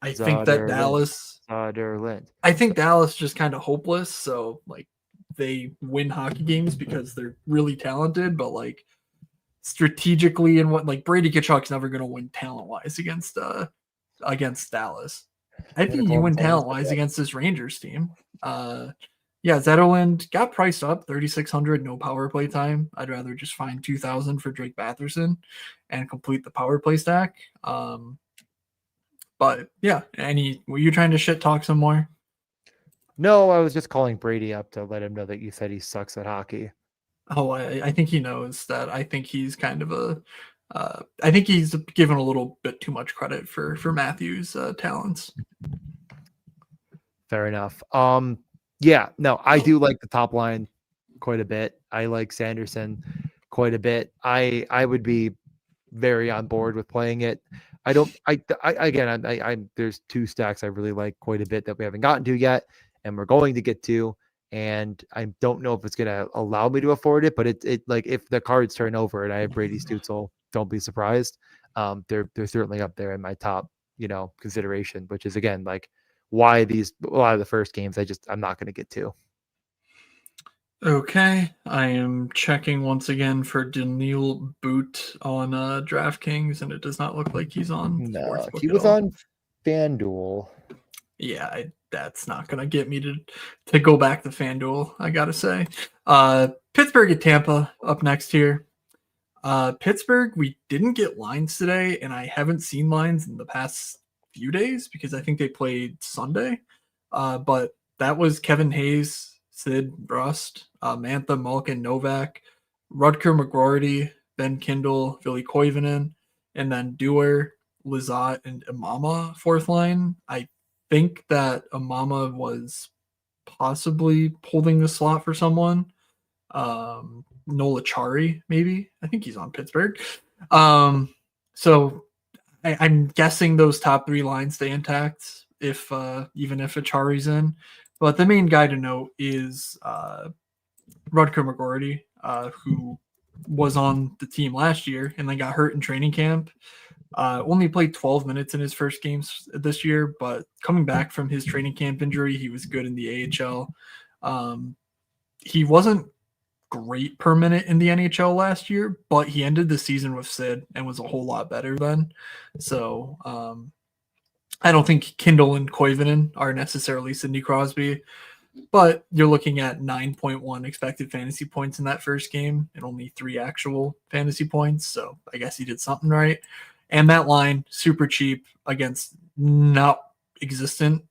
I think that Zutterland. Dallas. Zutterland. I think Dallas just kind of hopeless. So like they win hockey games because they're really talented, but like strategically and what like Brady Kachuk's never going to win talent wise against Dallas. I I'm gonna think call you him win Tony talent wise against this Rangers team. Yeah, Zetterland got priced up 3,600, no power play time. I'd rather just find 2,000 for Drake Batherson and complete the power play stack. But yeah, were you trying to shit talk some more? No, I was just calling Brady up to let him know that you said he sucks at hockey. Oh, I think he knows that. I think he's kind of a. I think he's given a little bit too much credit for Matthews' talents. Fair enough. Yeah, no, I do like the top line quite a bit. I like Sanderson quite a bit. I would be very on board with playing it. I don't. I again. I there's two stacks I really like quite a bit that we haven't gotten to yet, and we're going to get to. And I don't know if it's gonna allow me to afford it, but it like if the cards turn over and I have Brady Stutzel, don't be surprised. They're certainly up there in my top, consideration, which is again like why these a lot of the first games I'm not gonna get to. Okay, I am checking once again for Daniil Boot on DraftKings, and it does not look like he's on No, he Sportsbook at was all. on FanDuel. Yeah, that's not gonna get me to go back to FanDuel. I gotta say, Pittsburgh at Tampa up next here. Pittsburgh, we didn't get lines today, and I haven't seen lines in the past few days because I think they played Sunday. But that was Kevin Hayes, Sid Rust, Mantha, Malkin, Novak, Rutger McGroarty, Ben Kindle, Billy Koivunen, and then Dewar, Lizotte, and Imama fourth line. I think that Imama was possibly holding the slot for someone. Nola Chari, maybe. I think he's on Pittsburgh. So I'm guessing those top three lines stay intact if even if Achari's in. But the main guy to note is Rutger McGroarty, who was on the team last year and then got hurt in training camp. Only played 12 minutes in his first games this year, but coming back from his training camp injury, he was good in the AHL. He wasn't great per minute in the NHL last year, but he ended the season with Sid and was a whole lot better then. So I don't think Kindle and Koivunen are necessarily Sidney Crosby, but you're looking at 9.1 expected fantasy points in that first game and only 3 actual fantasy points. So I guess he did something right. And that line, super cheap against not existent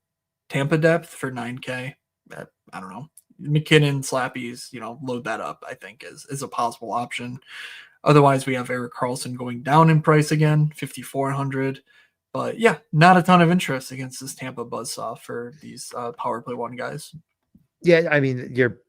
Tampa depth for 9K. I don't know. McKinnon, Slappies, load that up, I think, is a possible option. Otherwise, we have Erik Karlsson going down in price again, 5,400. But yeah, not a ton of interest against this Tampa buzzsaw for these power play one guys. Yeah, I mean, you're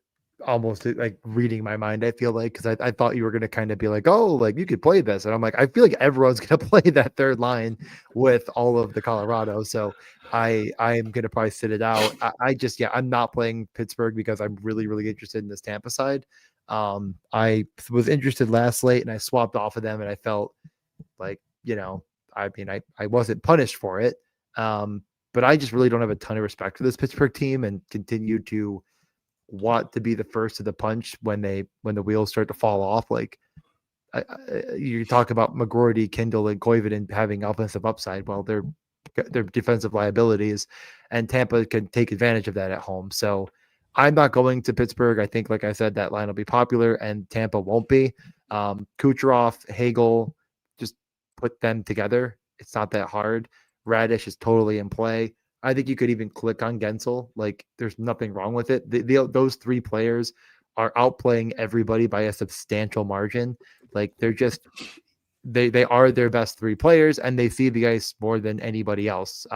almost like reading my mind, I feel like, because I thought you were going to kind of be like, oh, like you could play this. And I'm like, I feel like everyone's going to play that third line with all of the Colorado. So I'm going to probably sit it out. I'm not playing Pittsburgh because I'm really, really interested in this Tampa side. I was interested last slate and I swapped off of them and I felt like, I wasn't punished for it. But I just really don't have a ton of respect for this Pittsburgh team and continue to want to be the first to the punch when the wheels start to fall off. Like you talk about McGroarty, Kindle, and Koivunen having offensive upside. Well, they're defensive liabilities, and Tampa can take advantage of that at home. So I'm not going to Pittsburgh. I think, like I said, that line will be popular, and Tampa won't be. Kucherov, Hagel, just put them together. It's not that hard. Radish is totally in play. I think you could even click on Gensel. Like, there's nothing wrong with it. Those three players are outplaying everybody by a substantial margin. Like, they're just they are their best three players, and they see the ice more than anybody else.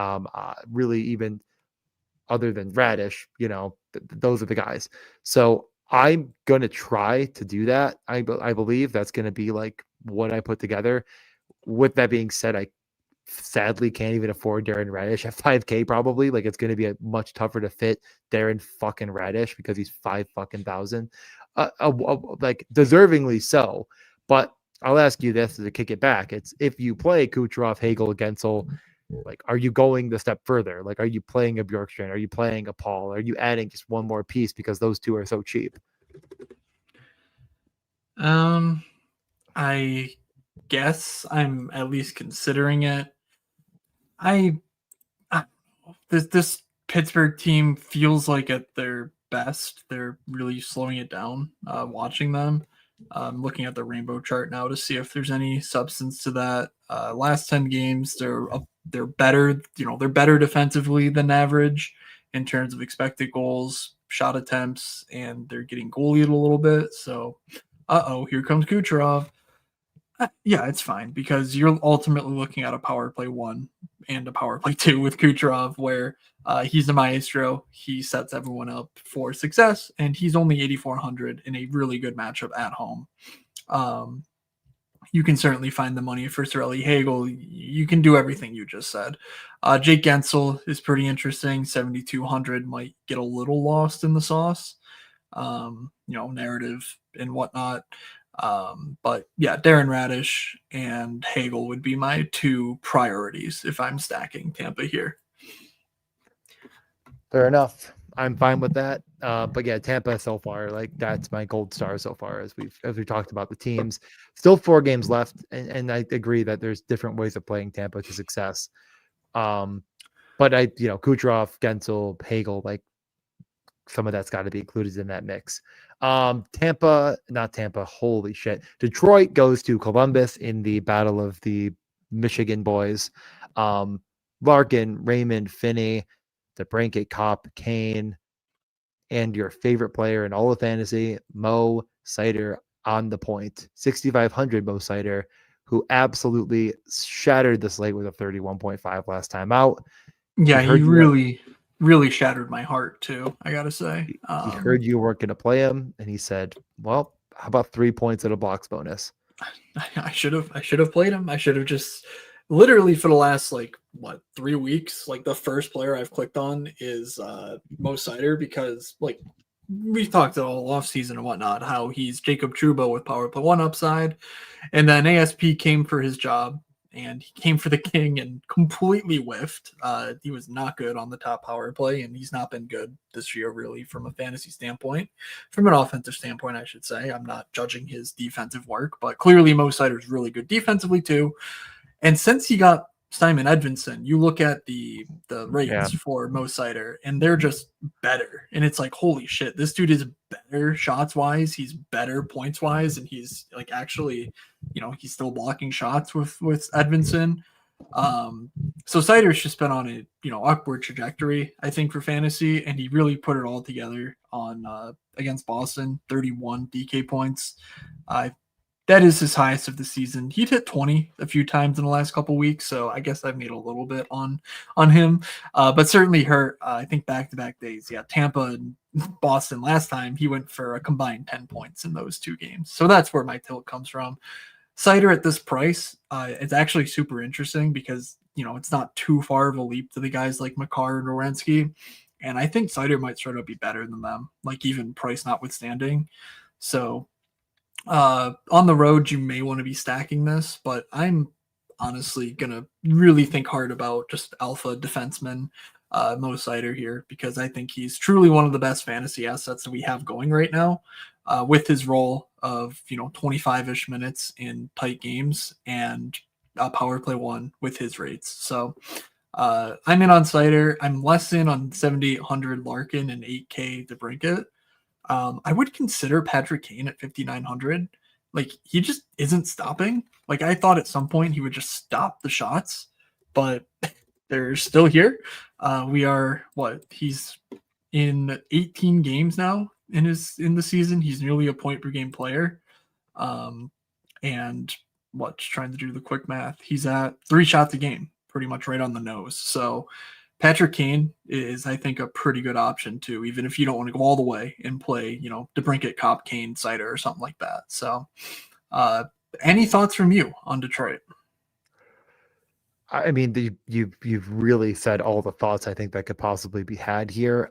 Really, even other than Radish, those are the guys. So I'm gonna try to do that. I believe that's gonna be like what I put together. With that being said, I sadly can't even afford Darren Radish at 5K probably. Like, it's going to be a much tougher to fit Darren fucking Radish because he's 5,000. Like, deservingly so. But I'll ask you this to kick it back. It's if you play Kucherov, Hagel, Gensel, like, are you going the step further? Like, are you playing a Bjorkstrand? Are you playing a Paul? Are you adding just one more piece because those two are so cheap? I guess I'm at least considering it. I this Pittsburgh team feels like at their best. They're really slowing it down. Watching them, I'm looking at the rainbow chart now to see if there's any substance to that. Last 10 games, they're better. They're better defensively than average, in terms of expected goals, shot attempts, and they're getting goalied a little bit. So, here comes Kucherov. Yeah, it's fine because you're ultimately looking at a power play 1 and a power play 2 with Kucherov, where he's a maestro. He sets everyone up for success, and he's only 8,400 in a really good matchup at home. Um, you can certainly find the money for Sorelli Hagel. You can do everything you just said. Jake Gensel is pretty interesting. 7,200 might get a little lost in the sauce, narrative and whatnot. But yeah, Darren Radish and Hagel would be my 2 priorities if I'm stacking Tampa here. Fair enough. I'm fine with that. But yeah, Tampa so far, like that's my gold star so far as we talked about the teams. Still 4 games left, and I agree that there's different ways of playing Tampa to success. But Kucherov, Gensel, Hagel, like some of that's got to be included in that mix. Not Tampa, holy shit. Detroit goes to Columbus in the battle of the Michigan boys. Larkin, Raymond, Finney, DeBrincat, Kopp, Kane, and your favorite player in all of fantasy, Mo Seider on the point. 6,500 Mo Seider, who absolutely shattered the slate with a 31.5 last time out. Yeah, he really shattered my heart too, I gotta say. He heard you weren't going to play him, and he said, well, how about 3 points at a blocks bonus? I should have played him. I should have just literally for the last 3 weeks, like the first player I've clicked on is Mo Seider because we've talked all off season and whatnot how he's Jacob Trouba with power play 1 upside, and then ASP came for his job and he came for the king and completely whiffed. He was not good on the top power play, and he's not been good this year, really, from a fantasy standpoint. From an offensive standpoint, I should say. I'm not judging his defensive work, but clearly Mo Seider is really good defensively, too. And since he got Simon Edvinsson, you look at the rates for Mo Seider, and they're just better. And it's like, holy shit, this dude is better shots wise. He's better points wise, and he's actually, he's still blocking shots with Edvinsson. So Seider's just been on a upward trajectory, I think, for fantasy, and he really put it all together on against Boston. 31 DK points. That is his highest of the season. He'd hit 20 a few times in the last couple weeks, so I guess I've made a little bit on him, but certainly hurt. I think back-to-back days. Yeah, Tampa and Boston last time, he went for a combined 10 points in those 2 games. So that's where my tilt comes from. Seider at this price, it's actually super interesting because, it's not too far of a leap to the guys like Makar and Werenski, and I think Seider might sort of be better than them, even price notwithstanding. So on the road, you may want to be stacking this, but I'm honestly going to really think hard about just alpha defenseman Mo Seider here because I think he's truly one of the best fantasy assets that we have going right now with his role of, 25-ish minutes in tight games and power play 1 with his rates. So I'm in on Seider. I'm less in on 7,800 Larkin and 8K DeBrincat. I would consider Patrick Kane at 5,900. He just isn't stopping. I thought at some point he would just stop the shots, but they're still here. We are he's in 18 games now in the season. He's nearly a point per game player. And just trying to do the quick math. He's at 3 shots a game, pretty much right on the nose. So Patrick Kane is, I think, a pretty good option too, even if you don't want to go all the way and play, DeBrincat, Kopp, Kane, Seider, or something like that. So, any thoughts from you on Detroit? I mean, you've really said all the thoughts I think that could possibly be had here.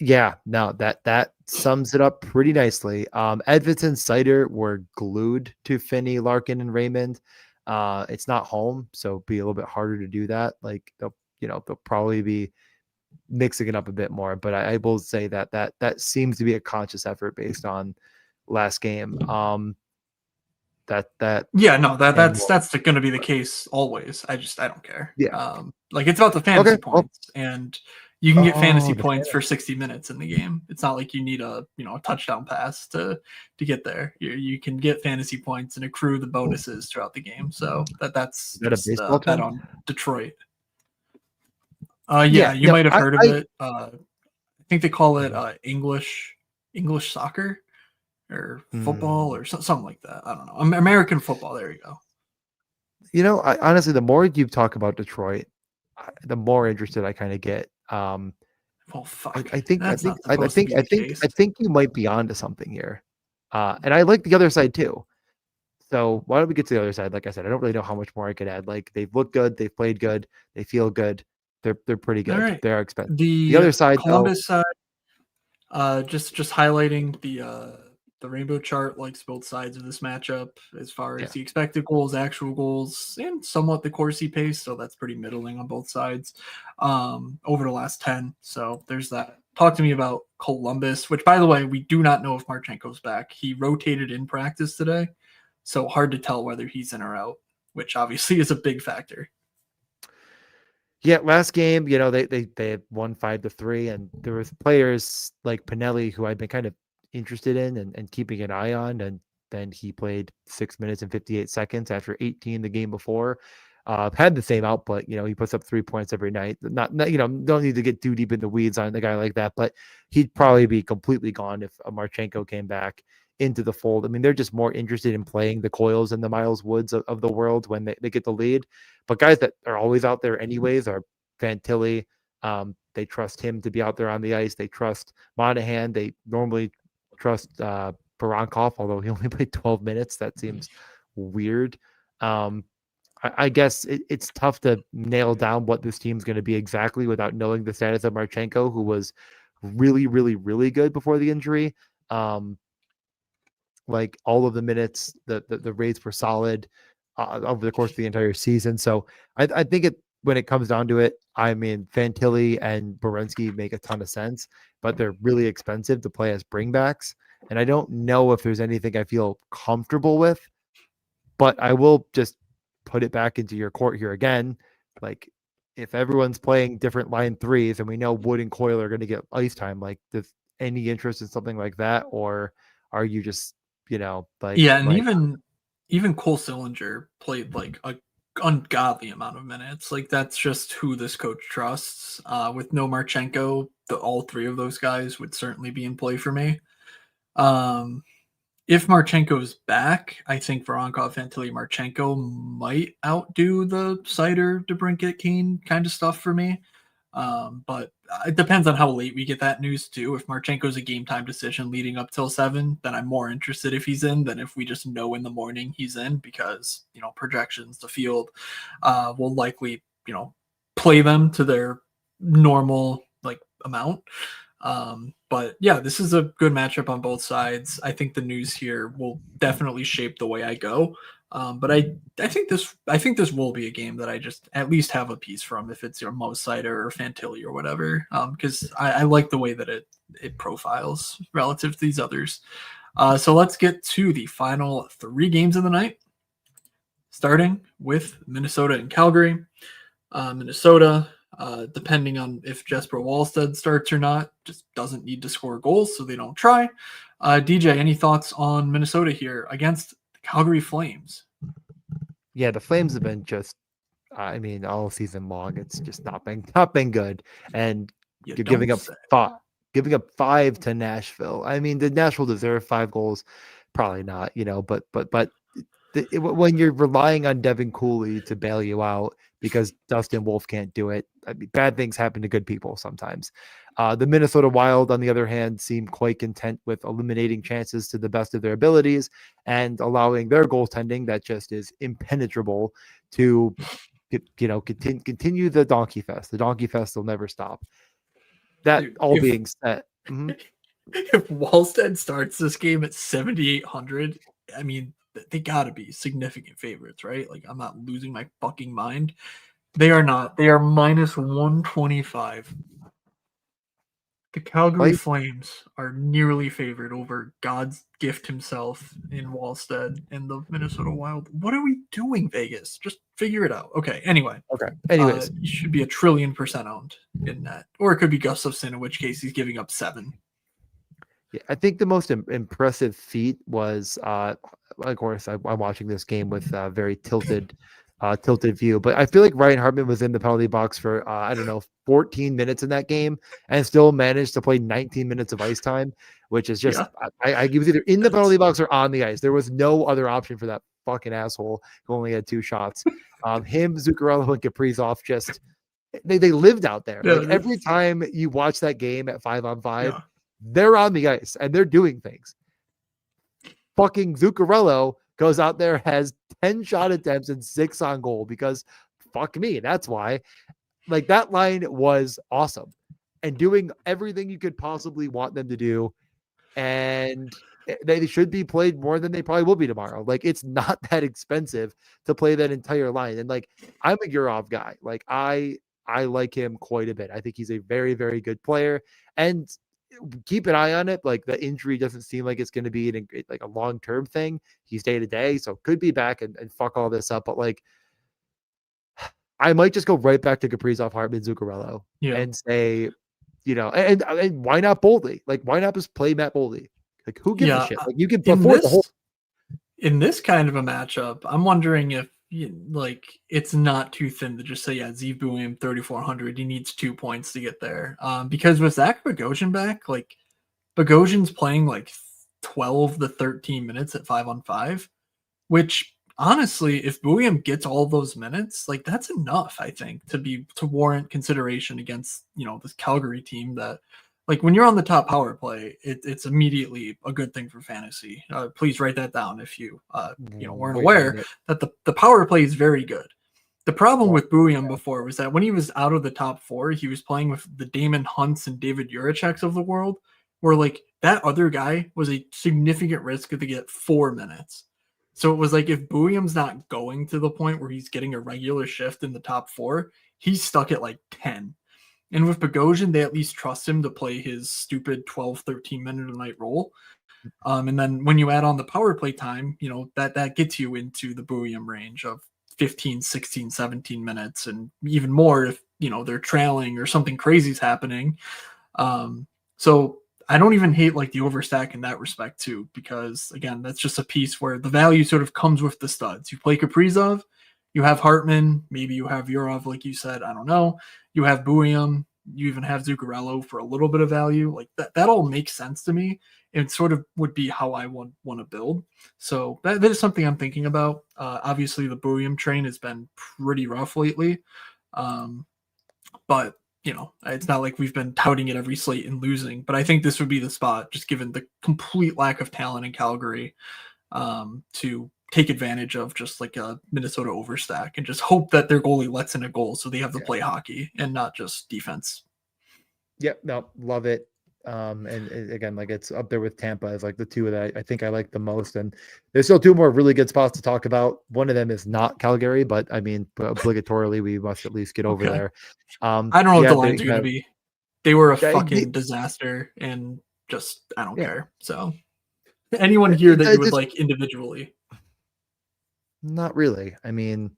That sums it up pretty nicely. Edvinsson, Seider were glued to Finney, Larkin, and Raymond. It's not home, so it'll be a little bit harder to do that. They'll probably be mixing it up a bit more, but I will say that seems to be a conscious effort based on last game. That's going to be the case always. I don't care. Yeah. It's about the fantasy points, and you can get fantasy points for 60 minutes in the game. It's not like you need a touchdown pass to get there. You can get fantasy points and accrue the bonuses throughout the game. So that's a baseball bet on Detroit. Yeah, you no, might have heard of I it. I think they call it English soccer or football mm, or something like that. I don't know. American football. There you go. I honestly, the more you talk about Detroit, the more interested I kind of get. Well, I, fuck. I think I That's think not I, I supposed to think be I the think case. I think you might be onto something here, and I like the other side too. So why don't we get to the other side? Like I said, I don't really know how much more I could add. Like they've looked good, they've played good, they feel good, they're pretty All good. right. They are expensive. The The other side, though, Columbus side, just highlighting the rainbow chart likes both sides of this matchup as far as yeah, the expected goals, actual goals, and somewhat the Corsi pace. So that's pretty middling on both sides over the last 10. So there's that. Talk to me about Columbus, which, by the way, we do not know if Marchenko's back. He rotated in practice today, so hard to tell whether he's in or out, which obviously is a big factor. yeah. Last game, they had won 5-3, and there was players like Pinelli who I'd been kind of interested in and keeping an eye on, and then he played 6 minutes and 58 seconds after 18 the game before. Had the same output. He puts up 3 points every night. Not don't need to get too deep in the weeds on a guy like that, but he'd probably be completely gone if Marchenko came back into the fold. I mean, they're just more interested in playing the Coils and the Miles Woods of the world when they get the lead. But guys that are always out there anyways are Fantilli. They trust him to be out there on the ice. They trust Monahan. They normally trust Barankov, although he only played 12 minutes. That seems weird. Um, I guess it's tough to nail down what this team's going to be exactly without knowing the status of Marchenko, who was really, really, really good before the injury. Um, like all of the minutes, the rates were solid over the course of the entire season. So I think when it comes down to it, I mean, Fantilli and Borensky make a ton of sense, but they're really expensive to play as bringbacks. And I don't know if there's anything I feel comfortable with, but I will just put it back into your court here again. Like, if everyone's playing different line threes and we know Wood and Coyle are going to get ice time, like, does any interest in something like that? Or are you just, like, Yeah, and even Cole Sillinger played like a ungodly amount of minutes. Like that's just who this coach trusts. With no Marchenko, all three of those guys would certainly be in play for me. Um, if Marchenko's back, I think Voronkov, Fantilli, Marchenko might outdo the Cider, DeBrincat, Kane kind of stuff for me. But it depends on how late we get that news too. If Marchenko's a game time decision leading up till 7, then I'm more interested if he's in than if we just know in the morning he's in because projections, the field will likely play them to their normal like amount. But yeah, this is a good matchup on both sides. I think the news here will definitely shape the way I go. But I think this will be a game that I just at least have a piece from if it's your Mo Sider or Fantilli or whatever. Because I like the way that it profiles relative to these others. So let's get to the final 3 games of the night, starting with Minnesota and Calgary. Minnesota, depending on if Jesper Wallstead starts or not, just doesn't need to score goals, so they don't try. DJ, any thoughts on Minnesota here against the Calgary Flames? Yeah, the Flames have been just, I mean, all season long, it's just not been good. And You you're don't giving up say. five to Nashville. I mean, did Nashville deserve 5 goals? Probably not, but when you're relying on Devin Cooley to bail you out because Dustin Wolf can't do it, I mean, bad things happen to good people sometimes. The Minnesota Wild, on the other hand, seem quite content with eliminating chances to the best of their abilities and allowing their goaltending that just is impenetrable to continue the donkey fest. The donkey fest will never stop. That Dude, all if being said, if Wallstead starts this game at 7,800, I mean, they got to be significant favorites, right? Like, I'm not losing my fucking mind. They are not. They are minus 125. The Calgary play Flames are nearly favored over God's gift himself in Wallstead and the Minnesota Wild. What are we doing, Vegas? Just figure it out. Okay, anyway. okay. Anyways, You should be 1,000,000,000% owned in that. Or it could be Gustafson, in which case he's giving up 7. yeah, I think the most impressive feat was, of course, I'm watching this game with very tilted tilted view. But I feel like Ryan Hartman was in the penalty box for, 14 minutes in that game and still managed to play 19 minutes of ice time, which is just, Yeah, he was either in the penalty that's box or on the ice. There was no other option for that fucking asshole who only had 2 shots. Him, Zuccarello, and Kaprizov just, they lived out there. yeah, Like every time you watch that game at 5-on-5, yeah, they're on the ice and they're doing things. Fucking Zuccarello goes out there, has 10 shot attempts and 6 on goal because fuck me. That's why. Like that line was awesome and doing everything you could possibly want them to do. And they should be played more than they probably will be tomorrow. Like it's not that expensive to play that entire line. And like I'm a Yurov guy. Like I like him quite a bit. I think he's a very, very good player. And keep an eye on it. Like the injury doesn't seem like it's going to be like a long-term thing. He's day to day, so could be back and fuck all this up. But like, I might just go right back to Kaprizov, Hartman, Zuccarello, yeah. and say, and why not Boldly? Like, why not just play Matt Boldly? Like, who gives a Yeah, shit? Like, you can in afford the whole. this kind of a matchup, I'm wondering if like it's not too thin to just say Zeev Buim 3,400. He needs 2 points to get there. Because with Zach Bogosian back, like Bogosian's playing like 12 to 13 minutes at 5-on-5, which honestly, if Buim gets all those minutes, like that's enough, I think, to warrant consideration against this Calgary team that, like, when you're on the top power play, it's immediately a good thing for fantasy. Please write that down if you weren't Wait a aware minute. that the power play is very good. The problem Well, with Buim before was that when he was out of the top 4, he was playing with the Damon Hunts and David Juraceks of the world, where like that other guy was a significant risk to get 4 minutes. So it was like if Buium's not going to the point where he's getting a regular shift in the top 4, he's stuck at like 10. And with Bogosian, they at least trust him to play his stupid 12, 13 minute a night role. And then when you add on the power play time, that gets you into the Buium range of 15, 16, 17 minutes, and even more if, they're trailing or something crazy's happening. So I don't even hate like the overstack in that respect too, because again, that's just a piece where the value sort of comes with the studs. You play Kaprizov, you have Hartman, maybe you have Yurov, like you said, I don't know. You have Buium, you even have Zuccarello for a little bit of value. Like that all makes sense to me. It sort of would be how I want to build. So that is something I'm thinking about. Obviously, the Buium train has been pretty rough lately. But it's not like we've been touting it every slate and losing. But I think this would be the spot, just given the complete lack of talent in Calgary, to take advantage of just like a Minnesota overstack and just hope that their goalie lets in a goal so they have to play hockey and not just defense. Yep, no, love it. And again, like it's up there with Tampa as like the two that I think I like the most. And there's still 2 more really good spots to talk about. One of them is not Calgary, but I mean, obligatorily, we must at least get over Okay. there. I don't know what the line's going to be. They were a fucking they, disaster, and just I don't yeah, care. So anyone here that you would just like individually? not really. I mean,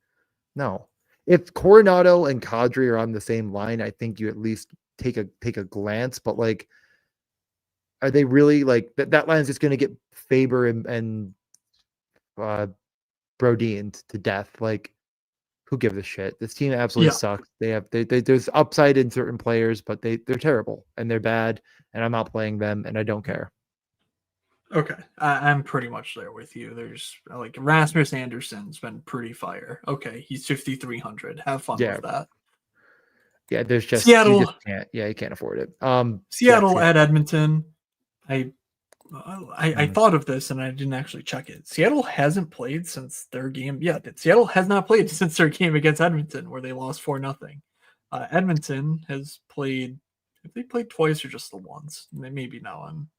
no. If Coronado and Kadri are on the same line, I think you at least take a glance. But like, are they really like that line is just going to get Faber and uh, Brodin to death? Like, who gives a shit? This team absolutely Yeah. sucks. There's upside in certain players, but they're terrible and they're bad, and I'm not playing them, and I don't care. Okay, I'm pretty much there with you. There's like Rasmus Anderson's been pretty fire. Okay, he's 5,300. Have fun Yeah, with that. yeah. There's just you Seattle, just can't. Yeah, you can't afford it. Yeah, Seattle at Edmonton. I I Mm. thought of this and I didn't actually check it. Seattle hasn't played since their game. Yeah, Seattle has not played since their game against Edmonton, where they lost 4-0. Edmonton has played. Have they played twice or just the once? Maybe now I'm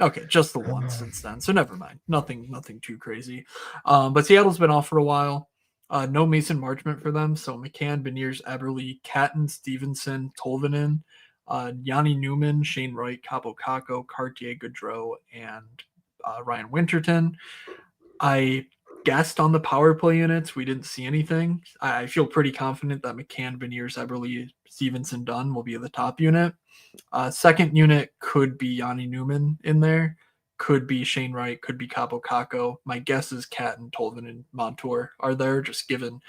okay, just the one since then. So never mind. Nothing too crazy. But Seattle's been off for a while. No Mason Marchment for them. So McCann, Beniers, Eberle, Catton, Stevenson, Tolvanen, Yanni Newman, Shane Wright, Capo Caco, Cartier, Goodrow, and Ryan Winterton. I guessed on the power play units. We didn't see anything. I feel pretty confident that McCann, Beniers, Eberle, Stevenson, Dunn will be the top unit. Second unit could be Yanni Newman in there, could be Shane Wright, could be Capo Caco. My guess is Cat and Tolvin and Montour are there, just given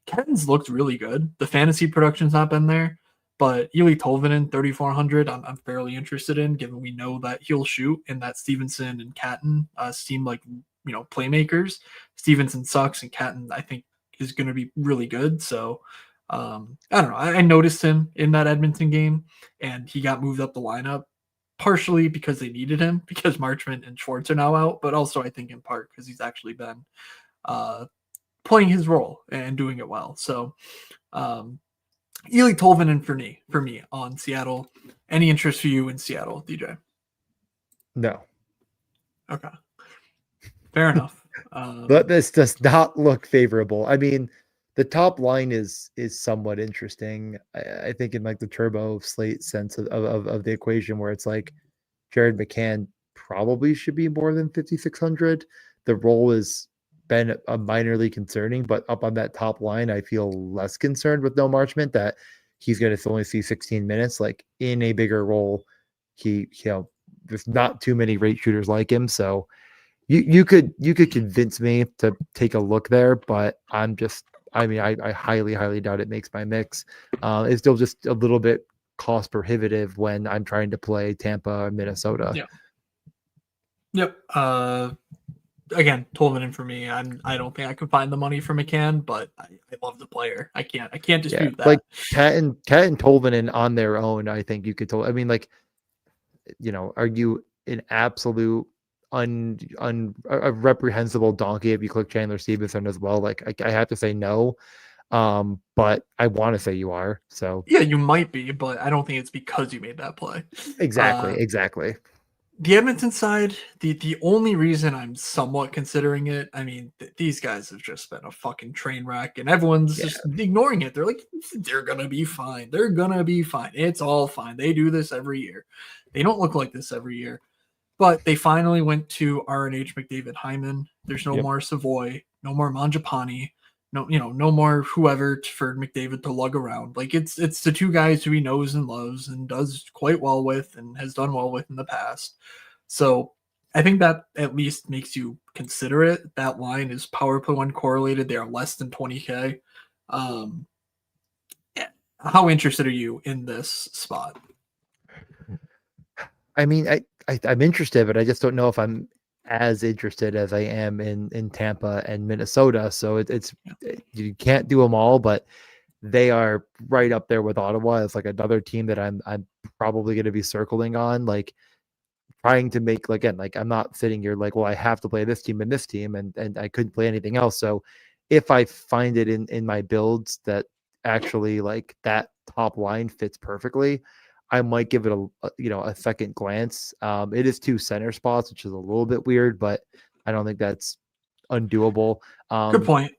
Ken's looked really good. The fantasy production's not been there, but Ely Tolvanen 3,400, I'm fairly interested in, given we know that he'll shoot and that Stevenson and Catton seem like playmakers. Stevenson sucks, and Catton I think is going to be really good. So I don't know. I noticed him in that Edmonton game, and he got moved up the lineup. Partially because they needed him because Marchment and Schwartz are now out, but also I think in part because he's actually been uh, playing his role and doing it well. So, Ely Tolvanen for me on Seattle. Any interest for you in Seattle, DJ? No. Okay, fair enough. But this does not look favorable. I mean, the top line is somewhat interesting. I think in like the turbo slate sense of the equation, where it's like Jared McCann probably should be more than 5,600. The role has been a minorly concerning, but up on that top line, I feel less concerned with no Marchment that he's going to only see 16 minutes. Like in a bigger role, there's not too many rate shooters like him, so you could convince me to take a look there, but I highly doubt it makes my mix. It's still just a little bit cost prohibitive when I'm trying to play Tampa or Minnesota. Yeah. Yep. Again, Tolvanen for me. I don't think I can find the money for McCann, but I love the player. I can't dispute that. Like Cat and Tolvanen on their own, I think you could. I mean, like, are you an absolute a reprehensible donkey if you click Chandler Stevenson as well? Like, I have to say no. But I want to say you are. So yeah, you might be, but I don't think it's because you made that play. Exactly. The Edmonton side, the only reason I'm somewhat considering it, I mean, these guys have just been a fucking train wreck, and everyone's just ignoring it. They're like, they're gonna be fine. They're gonna be fine. It's all fine. They do this every year. They don't look like this every year, but they finally went to RNH McDavid Hyman. There's no more Savoy, no more Mangiapane, no more whoever for McDavid to lug around. Like it's the two guys who he knows and loves and does quite well with and has done well with in the past. So I think that at least makes you consider it. That line is power play one correlated. They are less than 20K. How interested are you in this spot? I mean, I'm interested, but I just don't know if I'm as interested as I am in Tampa and Minnesota. So it's you can't do them all, but they are right up there with Ottawa. It's like another team that I'm probably going to be circling on, like trying to make, again, like I'm not sitting here like, well, I have to play this team and this team, and I couldn't play anything else. So if I find it in my builds that actually like that top line fits perfectly, I might give it a second glance. It is 2 center spots, which is a little bit weird, but I don't think that's undoable. Good point.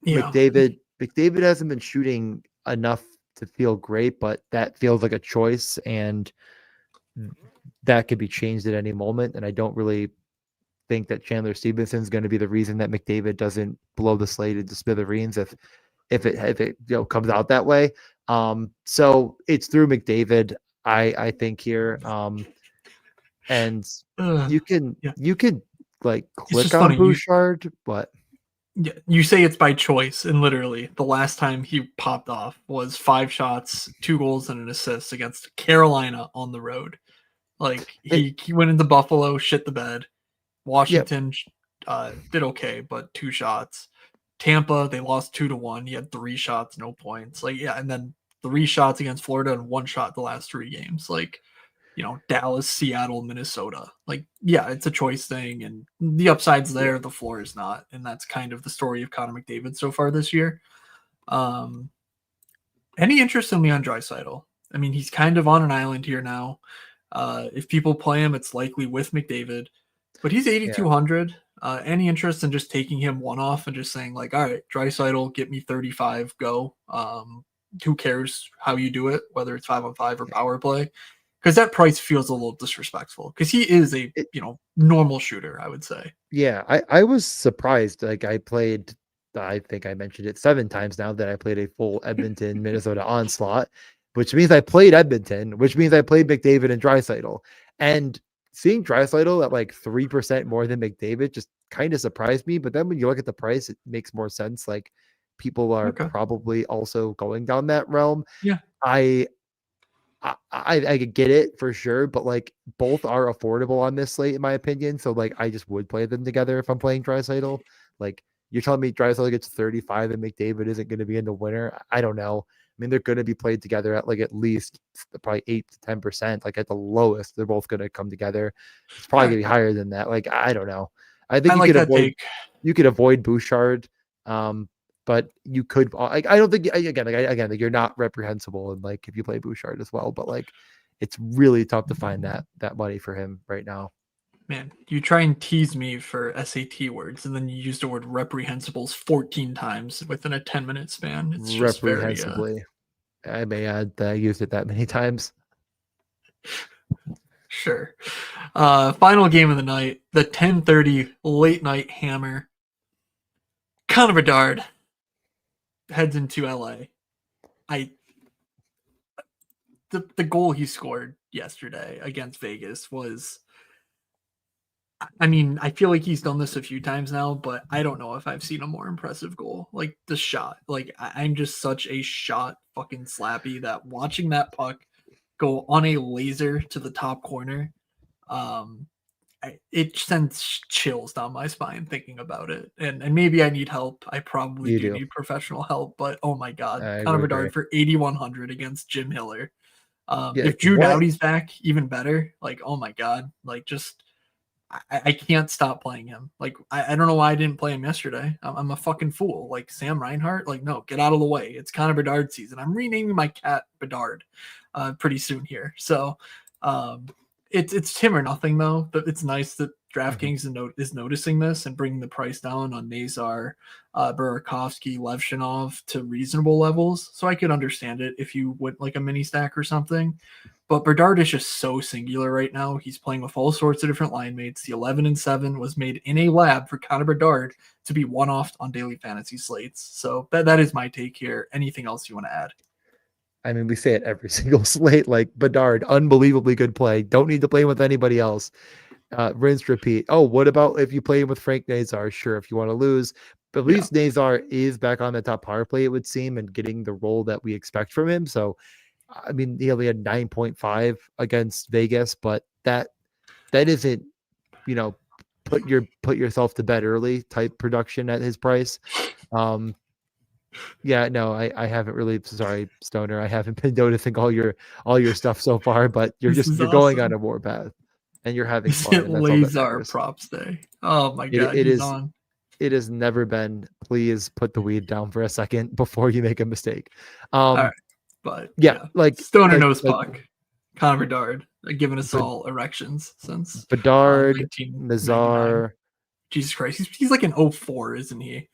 Yeah. McDavid hasn't been shooting enough to feel great, but that feels like a choice, and that could be changed at any moment. And I don't really think that Chandler Stevenson is going to be the reason that McDavid doesn't blow the slate into smithereens if it comes out that way. So it's through McDavid, I think here. And you can like click on Bouchard, but yeah, you say it's by choice, and literally the last time he popped off was 5 shots, 2 goals, and an assist against Carolina on the road. Like he went into Buffalo, shit the bed. Washington did okay, but 2 shots. Tampa, they lost 2-1. He had 3 shots, no points. Like, yeah, and then 3 shots against Florida and 1 shot the last 3 games. Like, Dallas, Seattle, Minnesota. Like, yeah, it's a choice thing, and the upside's there, the floor is not, and that's kind of the story of Connor McDavid so far this year. Any interest in Leon Draisaitl? I mean, he's kind of on an island here now. If people play him, it's likely with McDavid, but he's 8,200. Any interest in just taking him one off and just saying like, all right, Draisaitl, get me 35, go. Who cares how you do it, whether it's 5-on-5 or power play? Because that price feels a little disrespectful because he is a normal shooter, I would say. Yeah, I was surprised. Like I think I mentioned it 7 times now that I played a full Edmonton, Minnesota onslaught, which means I played Edmonton, which means I played McDavid and Draisaitl. And seeing Draisaitl at like 3% more than McDavid just kind of surprised me. But then when you look at the price, it makes more sense. Like people are Okay. probably also going down that realm. Yeah. I I could get it for sure, but like both are affordable on this slate, in my opinion. So like I just would play them together if I'm playing Draisaitl. Like you're telling me Draisaitl gets 35 and McDavid isn't going to be in the winner. I don't know. I mean, they're going to be played together at like at least probably 8 to 10%. Like at the lowest, they're both going to come together. It's All probably going right. to be higher than that. Like I don't know. I I think like that take. you could avoid Bouchard. But you could like I don't think again like you're not reprehensible and like if you play Bouchard as well, but like it's really tough to find that money for him right now. Man, you try and tease me for SAT words, and then you use the word reprehensibles 14 times within a 10-minute span. It's just very Reprehensibly, I may add that I used it that many times. sure. Final game of the night, the 10:30 late night hammer. Connor Bedard heads into LA. The goal he scored yesterday against Vegas was, I mean, I feel like he's done this a few times now, but I don't know if I've seen a more impressive goal. Like the shot. Like I'm just such a shot fucking slappy that watching that puck go on a laser to the top corner, um, it sends chills down my spine thinking about it. And maybe I need help. I probably You do do. need professional help, but oh my god, I Connor would agree. Bedard for 8,100 against Jim Hiller. Yeah, If Drew what? Doughty's back, even better. Like, oh my god, like just I can't stop playing him. Like, I don't know why I didn't play him yesterday. I'm a fucking fool. Like Sam Reinhart, like no, get out of the way. It's Connor Bedard season. I'm renaming my cat Bedard pretty soon here. So um, it's him or nothing though. But it's nice that DraftKings is noticing this and bringing the price down on Nazar, Burakovsky, Levshinov to reasonable levels. So I could understand it if you went like a mini stack or something. But Bedard is just so singular right now. He's playing with all sorts of different line mates. The 11-7 was made in a lab for Connor Bedard to be one-offed on daily fantasy slates. So that is my take here. Anything else you want to add? I mean, we say it every single slate. Like Bedard, unbelievably good play. Don't need to play with anybody else. Rinse, repeat. Oh, what about if you play him with Frank Nazar? Sure, if you want to lose. But at Yeah. least Nazar is back on the top power play, it would seem, and getting the role that we expect from him. So I mean, he only had 9.5 against Vegas, but that isn't, you know, put yourself to bed early type production at his price. Yeah, no, I haven't really, sorry, Stoner. I haven't been noticing all your stuff so far, but This is you're going on awesome. a warpath and you're having Is fun, it and that's all that Lazar matters. props day? Oh my It god, it he's is on. it has never been, please put the weed down for a second before you make a mistake. All right. Um But yeah, yeah, like Stoner like knows like puck. Connor Bedard, giving us Bed- all erections since Bedard, 1999. Nazar. Jesus Christ, he's like an 04, isn't he?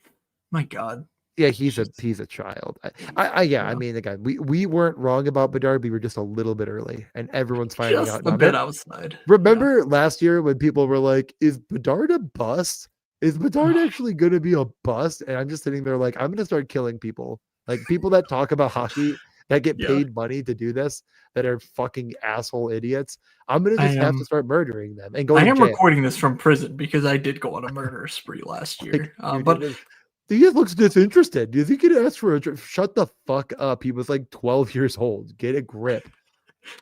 My God, Yeah, it's just he's a child. Yeah. I yeah, mean, again, we weren't wrong about Bedard. We were just a little bit early, and everyone's finding out just a now. bit outside. Yeah, Remember last year when people were like, "Is Bedard a bust? Is Bedard actually going to be a bust?" And I'm just sitting there like, I'm going to start killing people, like people that talk about hockey that get yeah. paid money to do this, that are fucking asshole idiots. I'm going to I just have to am. start murdering them and go I to am jail. recording this from prison because I did go on a murder spree last Like, year. dude, it But was. He just looks disinterested. Do you think he'd ask for a shut the fuck up? He was like 12 years old. Get a grip.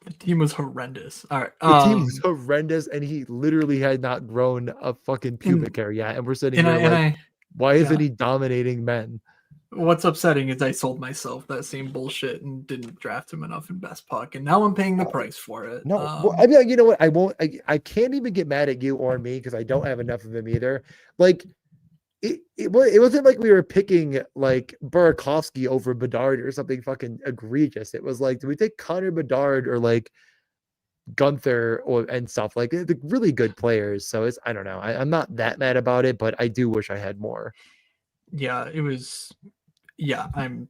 the team was horrendous. All right. The team was horrendous, and he literally had not grown a fucking And pubic hair yet. And we're sitting and I here and like, I why isn't yeah. he dominating men? What's upsetting is I sold myself that same bullshit and didn't draft him enough in best puck, and now I'm paying the price for it. No, well, I mean, you know what? I won't. I can't even get mad at you or me because I don't have enough of him either. Like, it wasn't like we were picking like Burakovsky over Bedard or something fucking egregious. It was like, do we take Connor Bedard or like Gunther and stuff, like the really good players? So it's, I don't know. I'm not that mad about it, but I do wish I had more. Yeah, it was. Yeah, I'm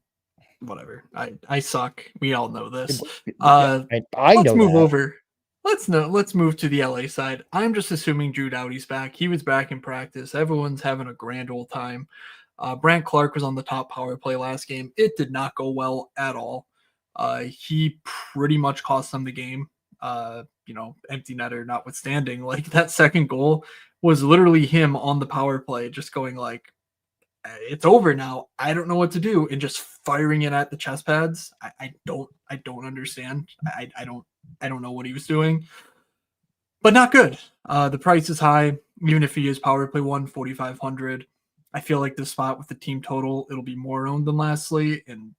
whatever. I suck. We all know this. Yeah, I Let's know move that. over. Let's move to the LA side. I'm just assuming Drew Doughty's back. He was back in practice. Everyone's having a grand old time. Brant Clark was on the top power play last game. It did not go well at all. He pretty much cost them the game. Empty netter notwithstanding. Like that second goal was literally him on the power play, just going like, it's over now. I don't know what to do, and just firing it at the chest pads. I don't understand. I don't know what he was doing, but not good. The price is high, even if he is power play 1,4,500. I feel like the spot with the team total, it'll be more owned than last slate, and